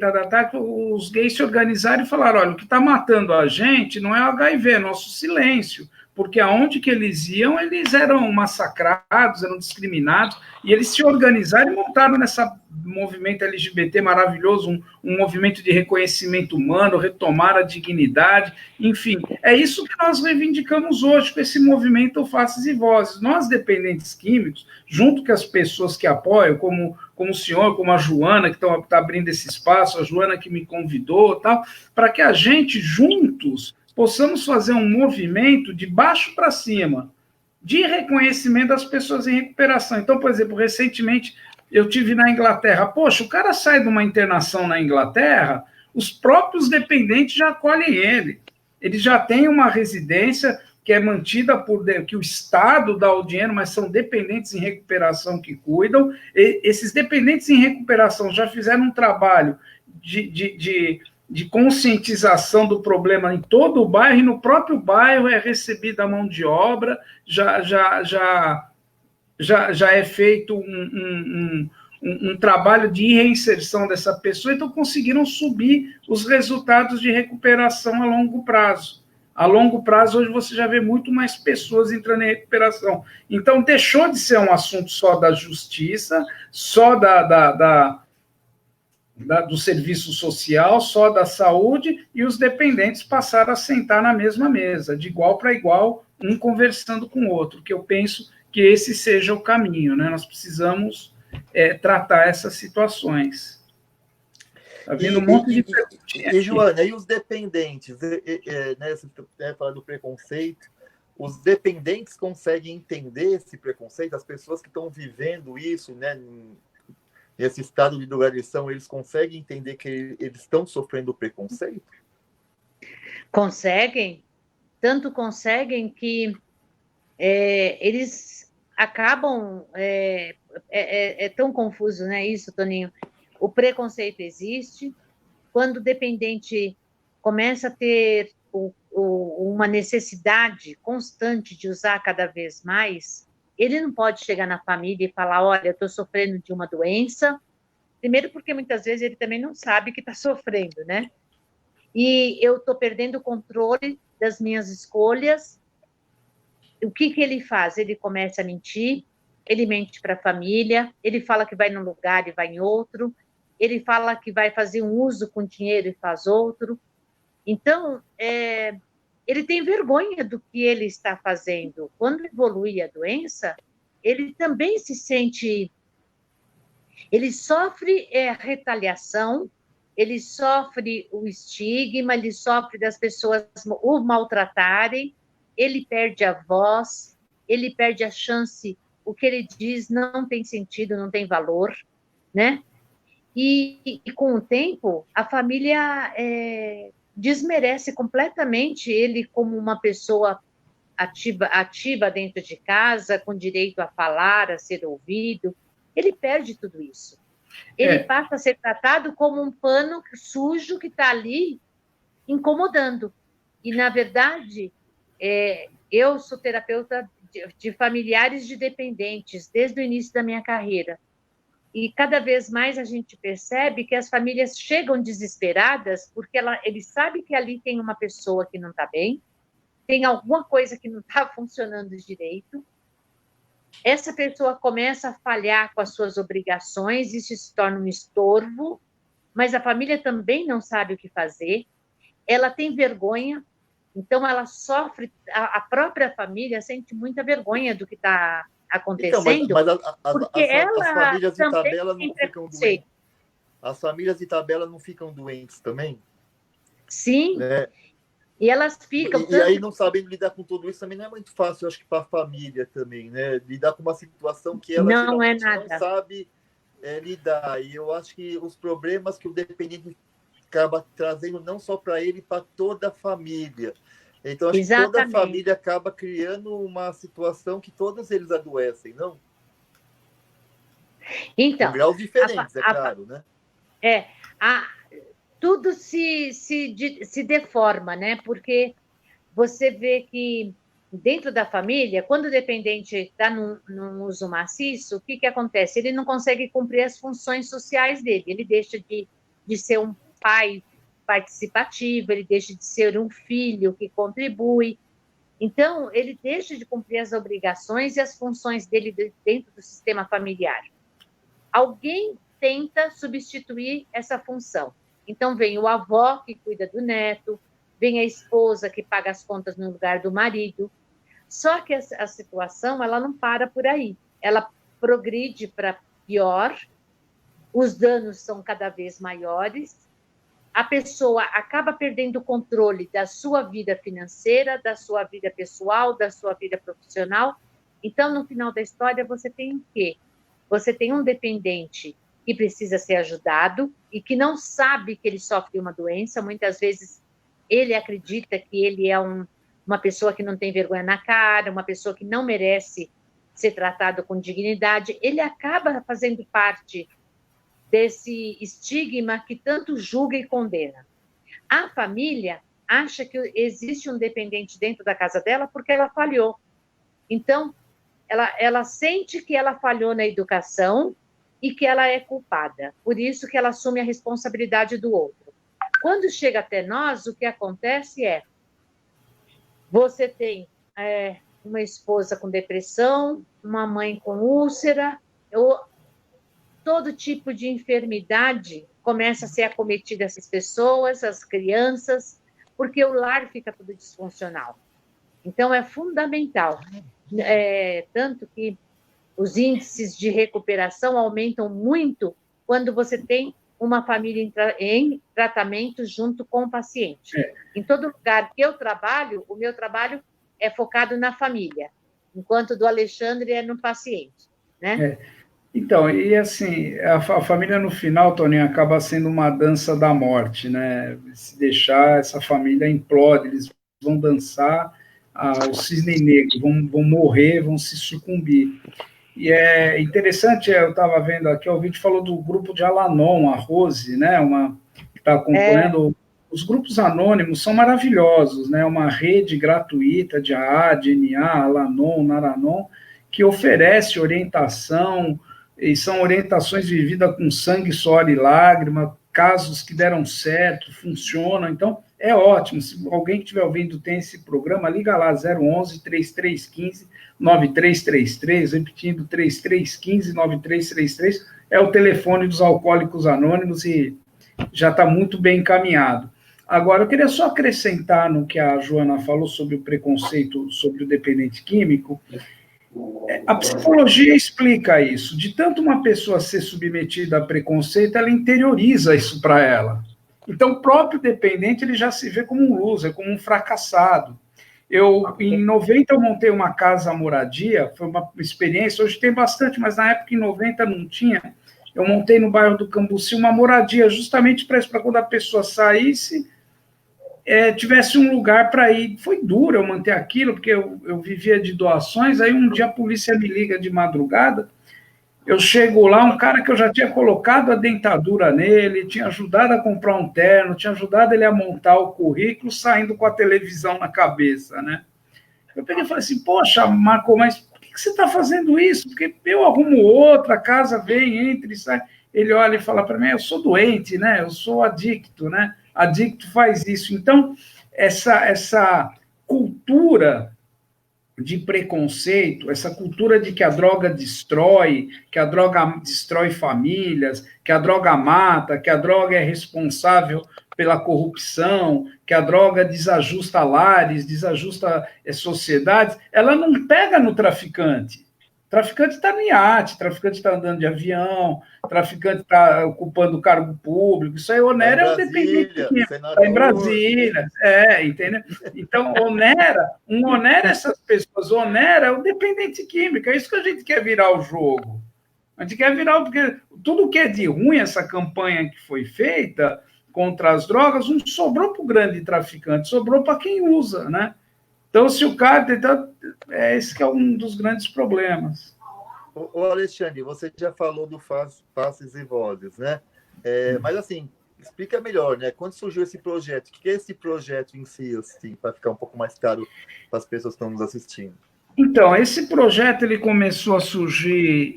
os gays se organizaram e falaram, olha, o que está matando a gente não é o HIV, é nosso silêncio, porque aonde que eles iam, eles eram massacrados, eram discriminados, e eles se organizaram e montaram nesse movimento LGBT maravilhoso, um movimento de reconhecimento humano, retomar a dignidade, enfim, é isso que nós reivindicamos hoje com esse movimento Faces e Vozes. Nós, dependentes químicos, junto com as pessoas que apoiam, como o senhor, como a Joana, que está abrindo esse espaço, a Joana que me convidou, tal, para que a gente, juntos, possamos fazer um movimento de baixo para cima, de reconhecimento das pessoas em recuperação. Então, por exemplo, recentemente eu tive na Inglaterra. Poxa, o cara sai de uma internação na Inglaterra, os próprios dependentes já acolhem ele. Ele já tem uma residência que é mantida que o Estado dá o dinheiro, mas são dependentes em recuperação que cuidam. E esses dependentes em recuperação já fizeram um trabalho de conscientização do problema em todo o bairro, e no próprio bairro é recebida a mão de obra, já é feito um trabalho de reinserção dessa pessoa, então conseguiram subir os resultados de recuperação a longo prazo. A longo prazo, hoje você já vê muito mais pessoas entrando em recuperação. Então, deixou de ser um assunto só da justiça, só do serviço social, só da saúde, e os dependentes passaram a sentar na mesma mesa, de igual para igual, um conversando com o outro, que eu penso que esse seja o caminho, né? Nós precisamos tratar essas situações. Está vindo um monte de perguntinhas. E, Joana, e os dependentes? Né, você fala do preconceito. Os dependentes conseguem entender esse preconceito? As pessoas que estão vivendo isso, né, nesse estado de drogadição, eles conseguem entender que eles estão sofrendo preconceito? Conseguem. Tanto conseguem que eles acabam... É tão confuso, né, isso, Toninho? O preconceito existe. Quando o dependente começa a ter uma necessidade constante de usar cada vez mais, ele não pode chegar na família e falar, olha, eu estou sofrendo de uma doença. Primeiro porque muitas vezes ele também não sabe que está sofrendo, né? E eu estou perdendo o controle das minhas escolhas. O que ele faz? Ele começa a mentir, ele mente para a família, ele fala que vai num lugar e vai em outro, ele fala que vai fazer um uso com dinheiro e faz outro. Então, ele tem vergonha do que ele está fazendo. Quando evolui a doença, ele também se sente... Ele sofre retaliação, ele sofre o estigma, ele sofre das pessoas o maltratarem, ele perde a voz, ele perde a chance, o que ele diz não tem sentido, não tem valor, né? E com o tempo, a família desmerece completamente ele como uma pessoa ativa dentro de casa, com direito a falar, a ser ouvido. Ele perde tudo isso. Ele passa a ser tratado como um pano sujo que está ali incomodando. E, na verdade, eu sou terapeuta de familiares de dependentes desde o início da minha carreira. E cada vez mais a gente percebe que as famílias chegam desesperadas porque ele sabe que ali tem uma pessoa que não está bem, tem alguma coisa que não está funcionando direito. Essa pessoa começa a falhar com as suas obrigações, isso se torna um estorvo, mas a família também não sabe o que fazer, ela tem vergonha, então ela sofre, a própria família sente muita vergonha do que está acontecendo, então, porque as famílias de também tabela tem não ficam doentes. As famílias de tabela não ficam doentes também? Sim, né? E elas ficam... E aí, não sabendo lidar com tudo isso, também não é muito fácil, eu acho que para a família também, né? Lidar com uma situação que ela geralmente não sabe lidar. E eu acho que os problemas que o dependente acaba trazendo não só para ele, para toda a família. Então, acho que toda a família acaba criando uma situação que todos eles adoecem, não? Então, com graus diferentes, é claro, né? Tudo se deforma, né? Porque você vê que dentro da família, quando o dependente está num uso maciço, o que acontece? Ele não consegue cumprir as funções sociais dele, ele deixa de ser um pai participativo, ele deixa de ser um filho que contribui. Então, ele deixa de cumprir as obrigações e as funções dele dentro do sistema familiar. Alguém tenta substituir essa função. Então, vem o avô, que cuida do neto, vem a esposa, que paga as contas no lugar do marido. Só que a situação, ela não para por aí. Ela progride para pior, os danos são cada vez maiores, a pessoa acaba perdendo o controle da sua vida financeira, da sua vida pessoal, da sua vida profissional. Então, no final da história, você tem o quê? Você tem um dependente que precisa ser ajudado e que não sabe que ele sofre uma doença. Muitas vezes, ele acredita que ele é uma pessoa que não tem vergonha na cara, uma pessoa que não merece ser tratado com dignidade. Ele acaba fazendo parte desse estigma que tanto julga e condena. A família acha que existe um dependente dentro da casa dela porque ela falhou. Então, ela sente que ela falhou na educação e que ela é culpada. Por isso que ela assume a responsabilidade do outro. Quando chega até nós, o que acontece é, você tem uma esposa com depressão, uma mãe com úlcera, todo tipo de enfermidade começa a ser acometida essas pessoas, as crianças, porque o lar fica tudo disfuncional. Então, é fundamental. Tanto que os índices de recuperação aumentam muito quando você tem uma família em tratamento junto com o paciente. Em todo lugar que eu trabalho, o meu trabalho é focado na família, enquanto o do Alexandre é no paciente, né? Então, e assim, a família no final, Toninho, acaba sendo uma dança da morte, né? Se deixar, essa família implode, eles vão dançar o cisne negro, vão morrer, vão se sucumbir. E é interessante, eu estava vendo aqui, o ouvinte falou do grupo de Al-Anon, a Rose, né? Que está acompanhando. Os grupos anônimos são maravilhosos, né? Uma rede gratuita de AA, DNA, Al-Anon, Naranon, que oferece orientação, e são orientações vividas com sangue, suor e lágrima, casos que deram certo, funcionam. Então, é ótimo. Se alguém que estiver ouvindo tem esse programa, liga lá, 011-3315-9333, repetindo, 3315-9333, é o telefone dos Alcoólicos Anônimos e já está muito bem encaminhado. Agora, eu queria só acrescentar no que a Joana falou sobre o preconceito sobre o dependente químico. A psicologia explica isso. De tanto uma pessoa ser submetida a preconceito, ela interioriza isso para ela. Então, o próprio dependente ele já se vê como um loser, como um fracassado. Em 90, eu montei uma casa moradia, foi uma experiência, hoje tem bastante, mas na época, em 90, não tinha. Eu montei no bairro do Cambuci uma moradia justamente para isso, para quando a pessoa saísse, tivesse um lugar para ir. Foi duro eu manter aquilo, porque eu vivia de doações, aí um dia a polícia me liga de madrugada, eu chego lá, um cara que eu já tinha colocado a dentadura nele, tinha ajudado a comprar um terno, tinha ajudado ele a montar o currículo, saindo com a televisão na cabeça, né? Eu peguei e falei assim, poxa, Marco, mas por que que você está fazendo isso? Porque eu arrumo outra, a casa vem, entra e sai. Ele olha e fala para mim, eu sou doente, né? Eu sou adicto, né? Adicto faz isso. Então, essa cultura de preconceito, essa cultura de que a droga destrói, que a droga destrói famílias, que a droga mata, que a droga é responsável pela corrupção, que a droga desajusta lares, desajusta sociedades, ela não pega no traficante. O traficante está no iate, o traficante está andando de avião, o traficante está ocupando cargo público, isso aí onera é o dependente químico, está em Brasília, entendeu? Então, onera essas pessoas, onera é o dependente químico, é isso que a gente quer virar o jogo. A gente quer virar, porque tudo que é de ruim, essa campanha que foi feita contra as drogas, não sobrou para o grande traficante, sobrou para quem usa, né? Então, se o cara... esse que é um dos grandes problemas. Ô Alexandre, você já falou do Faces e Vozes, né? Mas, assim, explica melhor, né? Quando surgiu esse projeto? O que é esse projeto em si, assim, para ficar um pouco mais claro para as pessoas que estão nos assistindo? Então, esse projeto ele começou a surgir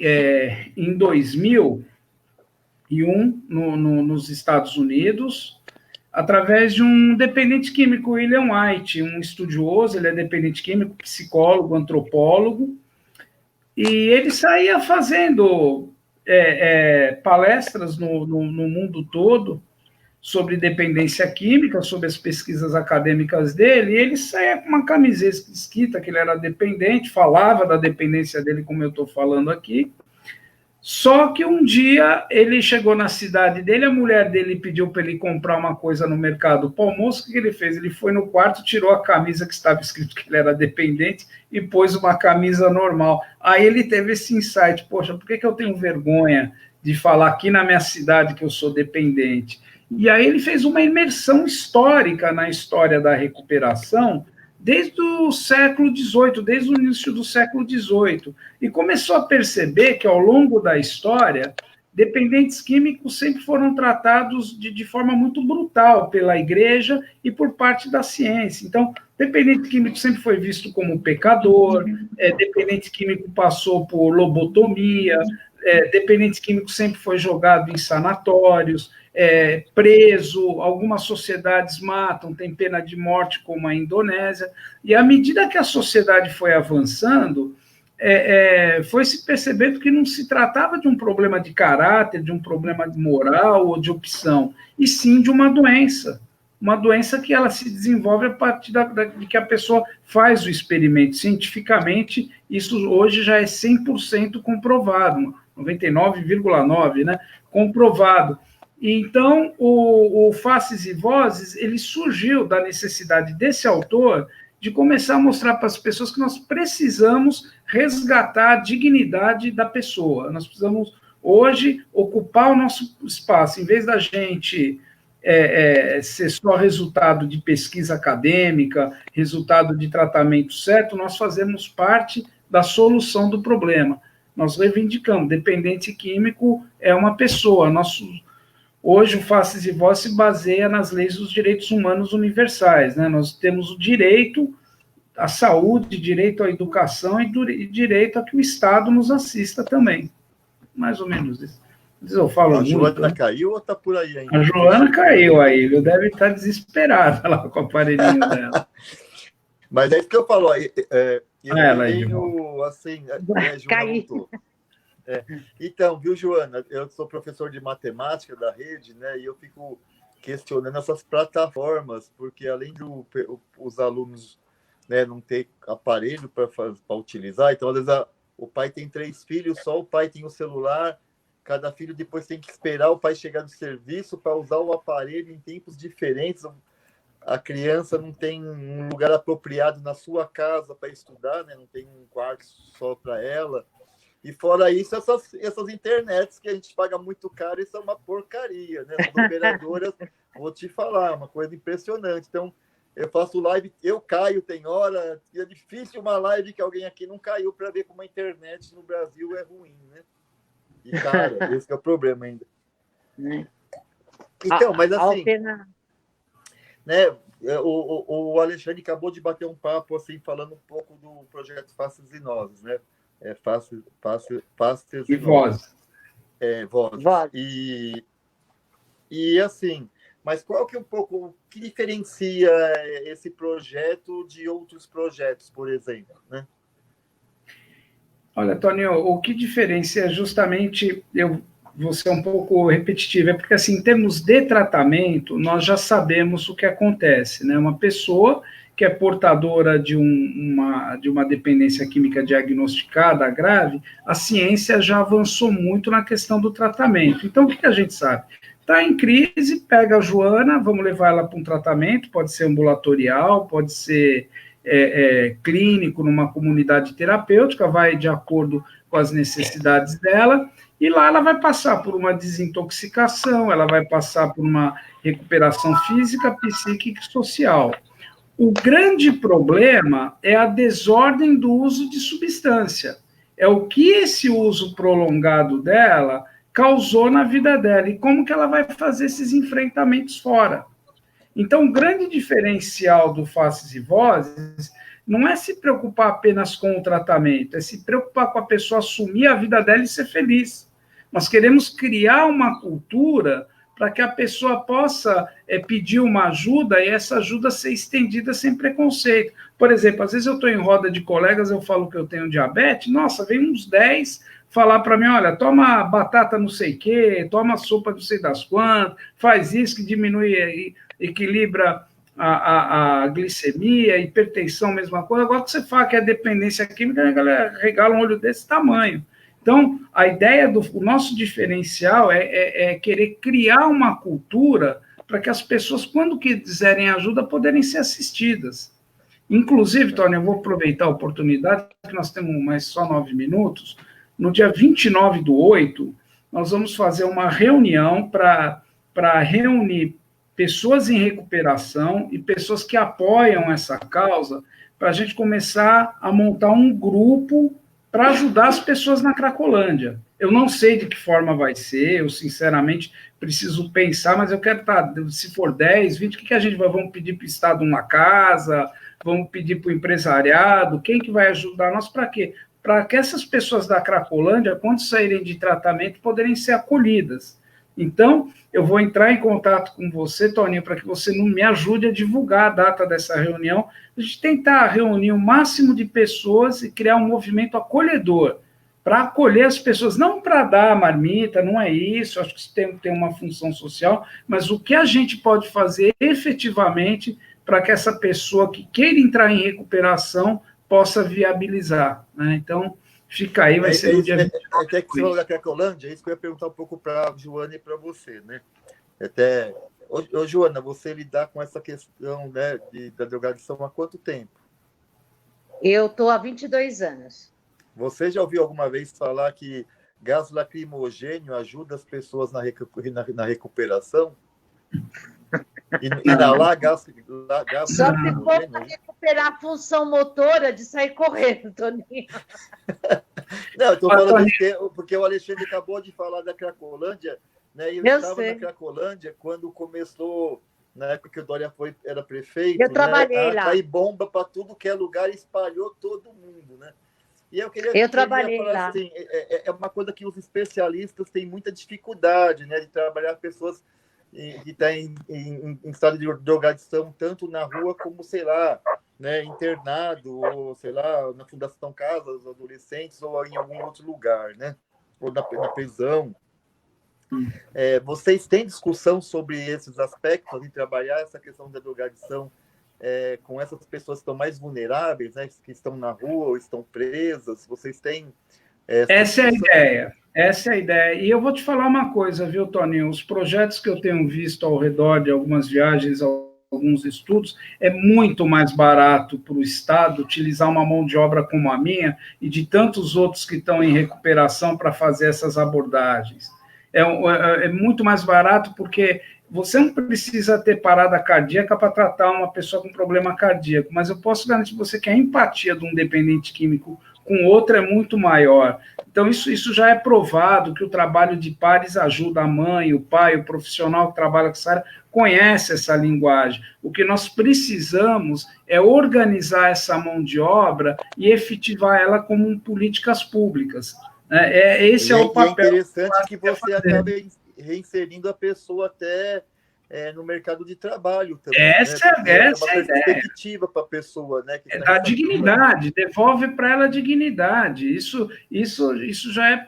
em 2001 nos Estados Unidos, através de um dependente químico, William White, um estudioso, ele é dependente químico, psicólogo, antropólogo, e ele saía fazendo palestras no mundo todo sobre dependência química, sobre as pesquisas acadêmicas dele, e ele saía com uma camiseta escrita que ele era dependente, falava da dependência dele, como eu estou falando aqui. Só que um dia ele chegou na cidade dele, a mulher dele pediu para ele comprar uma coisa no mercado para o almoço. O que ele fez? Ele foi no quarto, tirou a camisa que estava escrito que ele era dependente e pôs uma camisa normal. Aí ele teve esse insight, poxa, por que eu tenho vergonha de falar aqui na minha cidade que eu sou dependente? E aí ele fez uma imersão histórica na história da recuperação, desde o século XVIII, desde o início do século XVIII, e começou a perceber que, ao longo da história, dependentes químicos sempre foram tratados de forma muito brutal pela igreja e por parte da ciência. Então, dependente químico sempre foi visto como pecador, dependente químico passou por lobotomia, dependente químico sempre foi jogado em sanatórios, preso, algumas sociedades matam, tem pena de morte, como a Indonésia, e à medida que a sociedade foi avançando, foi se percebendo que não se tratava de um problema de caráter, de um problema de moral ou de opção, e sim de uma doença que ela se desenvolve a partir de que a pessoa faz o experimento. Cientificamente, isso hoje já é 100% comprovado, 99,9%, né, comprovado. Então, o Faces e Vozes, ele surgiu da necessidade desse autor de começar a mostrar para as pessoas que nós precisamos resgatar a dignidade da pessoa. Nós precisamos, hoje, ocupar o nosso espaço. Em vez da gente ser só resultado de pesquisa acadêmica, resultado de tratamento certo, nós fazemos parte da solução do problema. Nós reivindicamos, dependente químico é uma pessoa. Hoje, o Faces e Vozes se baseia nas leis dos direitos humanos universais, né? Nós temos o direito à saúde, direito à educação e direito a que o Estado nos assista também. Mais ou menos isso. Eu falo a Joana muito, caiu ou está por aí ainda? A Joana caiu aí, ele deve estar desesperada lá com o aparelhinho dela. Mas é isso que eu falo. Eu tenho, assim... Joana voltou. Então, viu, Joana? Eu sou professor de matemática da rede, né? E eu fico questionando essas plataformas, porque além os alunos, né, não ter aparelho para utilizar, então às vezes o pai tem 3 filhos, só o pai tem o celular, cada filho depois tem que esperar o pai chegar do serviço para usar o aparelho em tempos diferentes. A criança não tem um lugar apropriado na sua casa para estudar, né? Não tem um quarto só para ela. E fora isso, essas internets que a gente paga muito caro, isso é uma porcaria, né? As operadoras, vou te falar, uma coisa impressionante. Então, eu faço live, eu caio, tem hora, é difícil uma live que alguém aqui não caiu para ver como a internet no Brasil é ruim, né? E, cara, esse é o problema ainda. Então, mas assim, né? O Alexandre acabou de bater um papo, assim, falando um pouco do projeto Faces e Nozes, né? Fáceis e vozes. Vozes. E assim, mas qual que é o que diferencia esse projeto de outros projetos, por exemplo, né? Olha, Toninho, o que diferencia justamente, eu vou ser um pouco repetitivo, é porque, assim, em termos de tratamento, nós já sabemos o que acontece, né? Uma pessoa que é portadora de uma dependência química diagnosticada grave, a ciência já avançou muito na questão do tratamento. Então, o que a gente sabe? Está em crise, pega a Joana, vamos levar ela para um tratamento, pode ser ambulatorial, pode ser clínico, numa comunidade terapêutica, vai de acordo com as necessidades dela, e lá ela vai passar por uma desintoxicação, ela vai passar por uma recuperação física, psíquica e social. O grande problema é a desordem do uso de substância. É o que esse uso prolongado dela causou na vida dela e como que ela vai fazer esses enfrentamentos fora. Então, o grande diferencial do Faces e Vozes não é se preocupar apenas com o tratamento, é se preocupar com a pessoa assumir a vida dela e ser feliz. Nós queremos criar uma cultura para que a pessoa possa pedir uma ajuda e essa ajuda ser estendida sem preconceito. Por exemplo, às vezes eu estou em roda de colegas, eu falo que eu tenho diabetes, nossa, vem uns 10 falar para mim, olha, toma batata não sei o quê, toma sopa não sei das quantas, faz isso que diminui, equilibra a glicemia, hipertensão, mesma coisa. Agora que você fala que é dependência química, a galera regala um olho desse tamanho. Então, a ideia o nosso diferencial é querer criar uma cultura para que as pessoas, quando quiserem ajuda, poderem ser assistidas. Inclusive, Tony, eu vou aproveitar a oportunidade, que nós temos mais só 9 minutos. No dia 29/8, nós vamos fazer uma reunião para reunir pessoas em recuperação e pessoas que apoiam essa causa, para a gente começar a montar um grupo para ajudar as pessoas na Cracolândia. Eu não sei de que forma vai ser, eu sinceramente preciso pensar, mas eu quero estar, se for 10, 20, o que a gente vai? Vamos pedir para o Estado uma casa, vamos pedir para o empresariado, quem que vai ajudar nós para quê? Para que essas pessoas da Cracolândia, quando saírem de tratamento, poderem ser acolhidas. Então, eu vou entrar em contato com você, Toninho, para que você me ajude a divulgar a data dessa reunião, a gente tentar reunir o máximo de pessoas e criar um movimento acolhedor, para acolher as pessoas, não para dar marmita, não é isso, acho que isso tem uma função social, mas o que a gente pode fazer efetivamente para que essa pessoa que queira entrar em recuperação possa viabilizar, né? Então, fica aí, vai ser no dia 29. Até que você falou da Cracolândia, é isso que eu ia perguntar um pouco para a Joana e para você, né? Até, ô, Joana, você lidar com essa questão, né, da drogadição há quanto tempo? Eu estou há 22 anos. Você já ouviu alguma vez falar que gás lacrimogênio ajuda as pessoas na recuperação? Inalar gás só se for para recuperar a função motora de sair correndo, Toninho. Não, estou falando porque o Alexandre acabou de falar da Cracolândia, né? Eu estava na Cracolândia quando começou, na época que o Dória era prefeito, eu trabalhei lá. Aí bomba para tudo que é lugar, espalhou todo mundo, né? E eu trabalhei falar lá. Assim, é uma coisa que os especialistas têm muita dificuldade, né, de trabalhar pessoas que estão em estado de drogadição, tanto na rua como, sei lá, né, internado, ou, sei lá, na Fundação Casas Adolescentes, ou em algum outro lugar, né? Ou na prisão. Vocês têm discussão sobre esses aspectos, de trabalhar essa questão da drogadição com essas pessoas que estão mais vulneráveis, né, que estão na rua ou estão presas? Vocês têm... Essa é a ideia. E eu vou te falar uma coisa, viu, Toninho? Os projetos que eu tenho visto ao redor de algumas viagens, alguns estudos, é muito mais barato para o Estado utilizar uma mão de obra como a minha e de tantos outros que estão em recuperação para fazer essas abordagens. É muito mais barato porque você não precisa ter parada cardíaca para tratar uma pessoa com problema cardíaco, mas eu posso garantir para você que a empatia de um dependente químico com outro é muito maior. Então, isso já é provado, que o trabalho de pares ajuda a mãe, o pai, o profissional que trabalha com essa área, conhece essa linguagem. O que nós precisamos é organizar essa mão de obra e efetivar ela como políticas públicas. Esse é o papel. É interessante que você acabe reinserindo a pessoa até no mercado de trabalho também. Essa é a ideia. Perspectiva para a pessoa, né? Que dá dignidade, devolve para ela a dignidade. Isso já é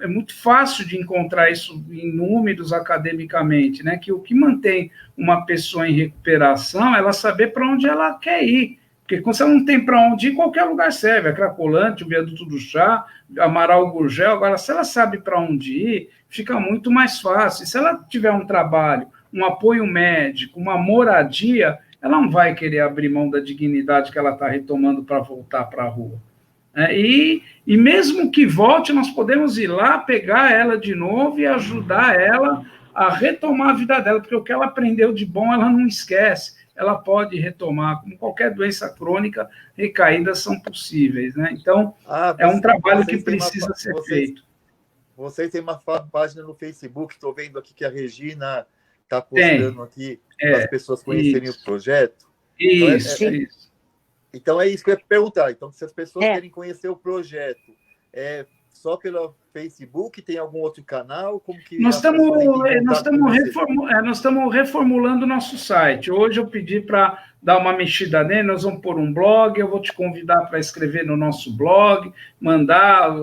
muito fácil de encontrar isso em números academicamente, né? Que o que mantém uma pessoa em recuperação é ela saber para onde ela quer ir. Porque quando você não tem para onde ir, qualquer lugar serve. A Cracolândia, o Viaduto do Chá, Amaral Gurgel. Agora, se ela sabe para onde ir, fica muito mais fácil. E se ela tiver um trabalho, um apoio médico, uma moradia, ela não vai querer abrir mão da dignidade que ela está retomando para voltar para a rua. E mesmo que volte, nós podemos ir lá, pegar ela de novo e ajudar ela a retomar a vida dela, porque o que ela aprendeu de bom, ela não esquece. Ela pode retomar, como qualquer doença crônica, recaídas são possíveis, né? Então, é um trabalho que precisa ser feito. Vocês têm uma página no Facebook, estou vendo aqui que a Regina está postando aqui para as pessoas conhecerem o projeto. Isso. Então, é isso que eu ia perguntar. Então, se as pessoas querem conhecer o projeto, só pelo Facebook, tem algum outro canal? Como que nós estamos reformulando o nosso site. Hoje eu pedi para dar uma mexida nele, nós vamos pôr um blog, eu vou te convidar para escrever no nosso blog, mandar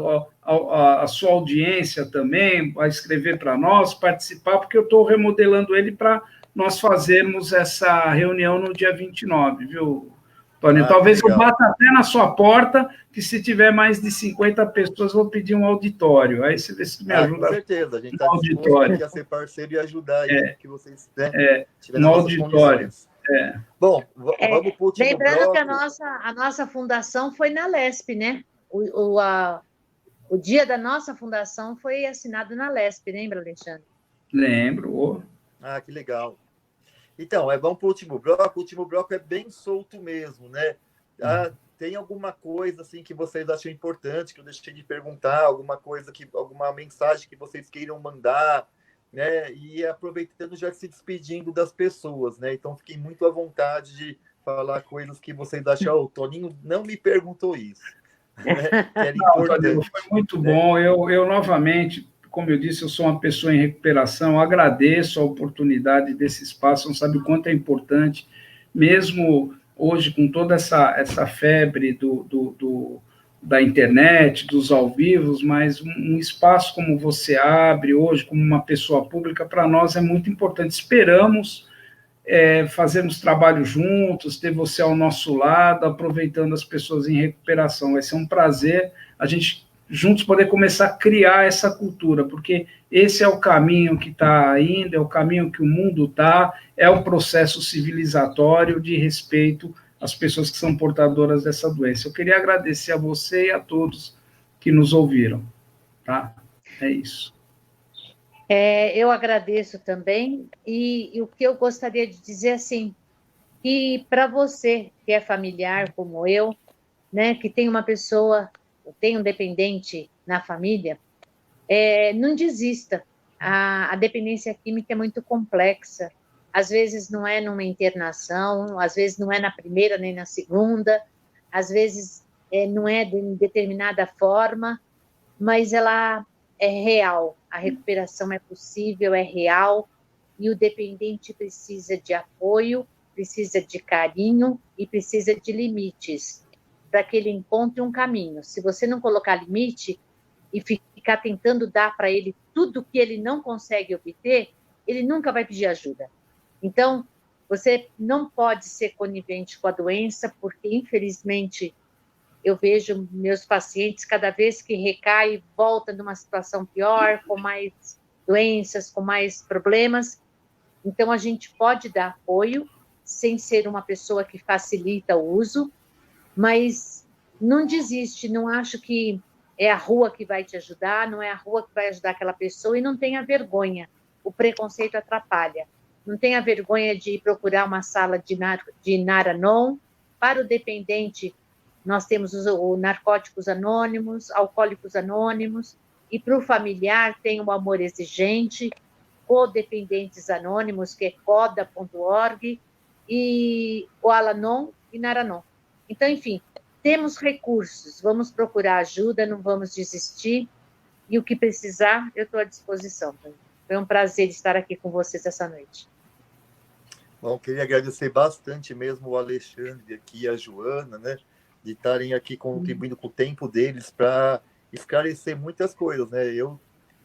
a sua audiência também, a escrever para nós, participar, porque eu estou remodelando ele para nós fazermos essa reunião no dia 29, viu, Tony? Talvez eu bata até na sua porta, que se tiver mais de 50 pessoas, eu vou pedir um auditório. Aí você vê se me ajuda. Com certeza, a gente está disposto a ser parceiro e ajudar aí que vocês tiverem auditório. Bom, vamos para o último lembrando bloco. Que a nossa fundação foi na LESP, né? O dia da nossa fundação foi assinado na LESP, lembra, Alexandre? Lembro. Que legal. Então, vamos para o último bloco. O último bloco é bem solto mesmo, né? Tem alguma coisa assim que vocês acham importante, que eu deixei de perguntar, alguma mensagem que vocês queiram mandar, né? E aproveitando, já se despedindo das pessoas, né? Então, fiquem muito à vontade de falar coisas que vocês acham. O Toninho não me perguntou isso. Né? Que era importante. Foi muito bom. Eu novamente, como eu disse, eu sou uma pessoa em recuperação, agradeço a oportunidade desse espaço, não sabe o quanto é importante, mesmo hoje com toda essa febre da internet, dos ao vivos, mas um espaço como você abre hoje, como uma pessoa pública, para nós é muito importante. Esperamos fazermos trabalho juntos, ter você ao nosso lado, aproveitando as pessoas em recuperação. Vai ser um prazer a gente juntos poder começar a criar essa cultura, porque esse é o caminho que está indo, é o caminho que o mundo está, é o processo civilizatório de respeito às pessoas que são portadoras dessa doença. Eu queria agradecer a você e a todos que nos ouviram, tá? É isso. Eu agradeço também, e o que eu gostaria de dizer, assim, que para você que é familiar como eu, né, que tem uma pessoa, tem um dependente na família, não desista. A dependência química é muito complexa. Às vezes não é numa internação, às vezes não é na primeira nem na segunda, às vezes não é de determinada forma, mas ela é real. A recuperação é possível, é real, e o dependente precisa de apoio, precisa de carinho e precisa de limites, para que ele encontre um caminho. Se você não colocar limite e ficar tentando dar para ele tudo que ele não consegue obter, ele nunca vai pedir ajuda. Então, você não pode ser conivente com a doença, porque, infelizmente, eu vejo meus pacientes, cada vez que recai, volta numa situação pior, com mais doenças, com mais problemas. Então, a gente pode dar apoio, sem ser uma pessoa que facilita o uso, mas não desiste, não acho que é a rua que vai te ajudar, não é a rua que vai ajudar aquela pessoa, e não tenha vergonha, o preconceito atrapalha. Não tenha vergonha de procurar uma sala de Naranon. Para o dependente, nós temos os Narcóticos Anônimos, Alcoólicos Anônimos, e para o familiar tem o Amor Exigente, Codependentes Anônimos, que é coda.org, e o Alanon e Naranon. Então, enfim, temos recursos, vamos procurar ajuda, não vamos desistir, e o que precisar, eu estou à disposição. Foi um prazer estar aqui com vocês essa noite. Bom, queria agradecer bastante mesmo o Alexandre aqui e a Joana, né, de estarem aqui contribuindo com o tempo deles para esclarecer muitas coisas, né?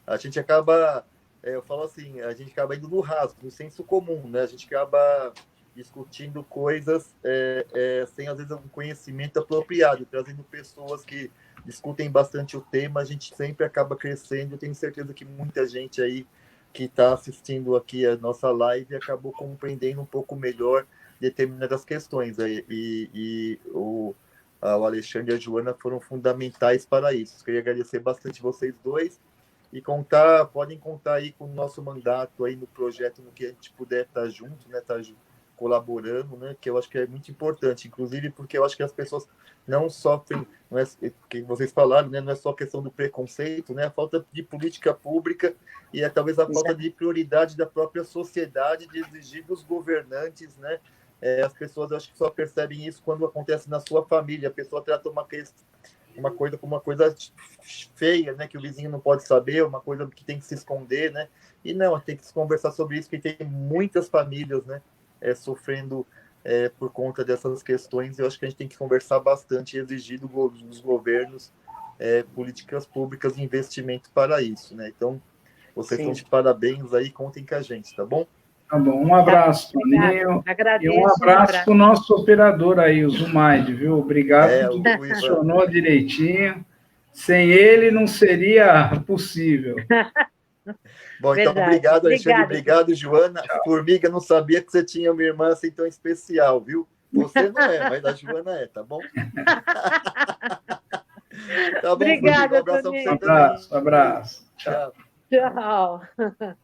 A gente acaba, eu falo assim, a gente acaba indo no raso, no senso comum, né? A gente acaba discutindo coisas sem, às vezes, um conhecimento apropriado, trazendo pessoas que discutem bastante o tema, a gente sempre acaba crescendo. Eu tenho certeza que muita gente aí que está assistindo aqui a nossa live acabou compreendendo um pouco melhor determinadas questões. O Alexandre e a Joana foram fundamentais para isso. Queria agradecer bastante vocês dois e podem contar aí com o nosso mandato aí no projeto, no que a gente puder estar junto, né, colaborando, né, que eu acho que é muito importante, inclusive porque eu acho que as pessoas não sofrem, não é que vocês falaram, né, não é só questão do preconceito, né, a falta de política pública e talvez a falta de prioridade da própria sociedade de exigir dos governantes, né, as pessoas, eu acho que só percebem isso quando acontece na sua família, a pessoa trata uma coisa como uma coisa feia, né, que o vizinho não pode saber, uma coisa que tem que se esconder, né, e não, tem que se conversar sobre isso, porque tem muitas famílias, né, sofrendo por conta dessas questões. Eu acho que a gente tem que conversar bastante e exigir dos governos políticas públicas e investimento para isso, né? Então, vocês estão de parabéns aí, contem com a gente, tá bom? Tá bom, um abraço, Toninho. Agradeço, e um abraço para o nosso operador aí, o Zumaide, viu? Obrigado, que funcionou direitinho. Sem ele não seria possível. Bom, então, obrigado, Alexandre. Obrigado, Joana. Tchau. Formiga, não sabia que você tinha uma irmã assim tão especial, viu? Você não é, mas a Joana é, tá bom? Tá bom, obrigada, Formiga. Um abraço para você também. Abraço. Tchau. Tchau.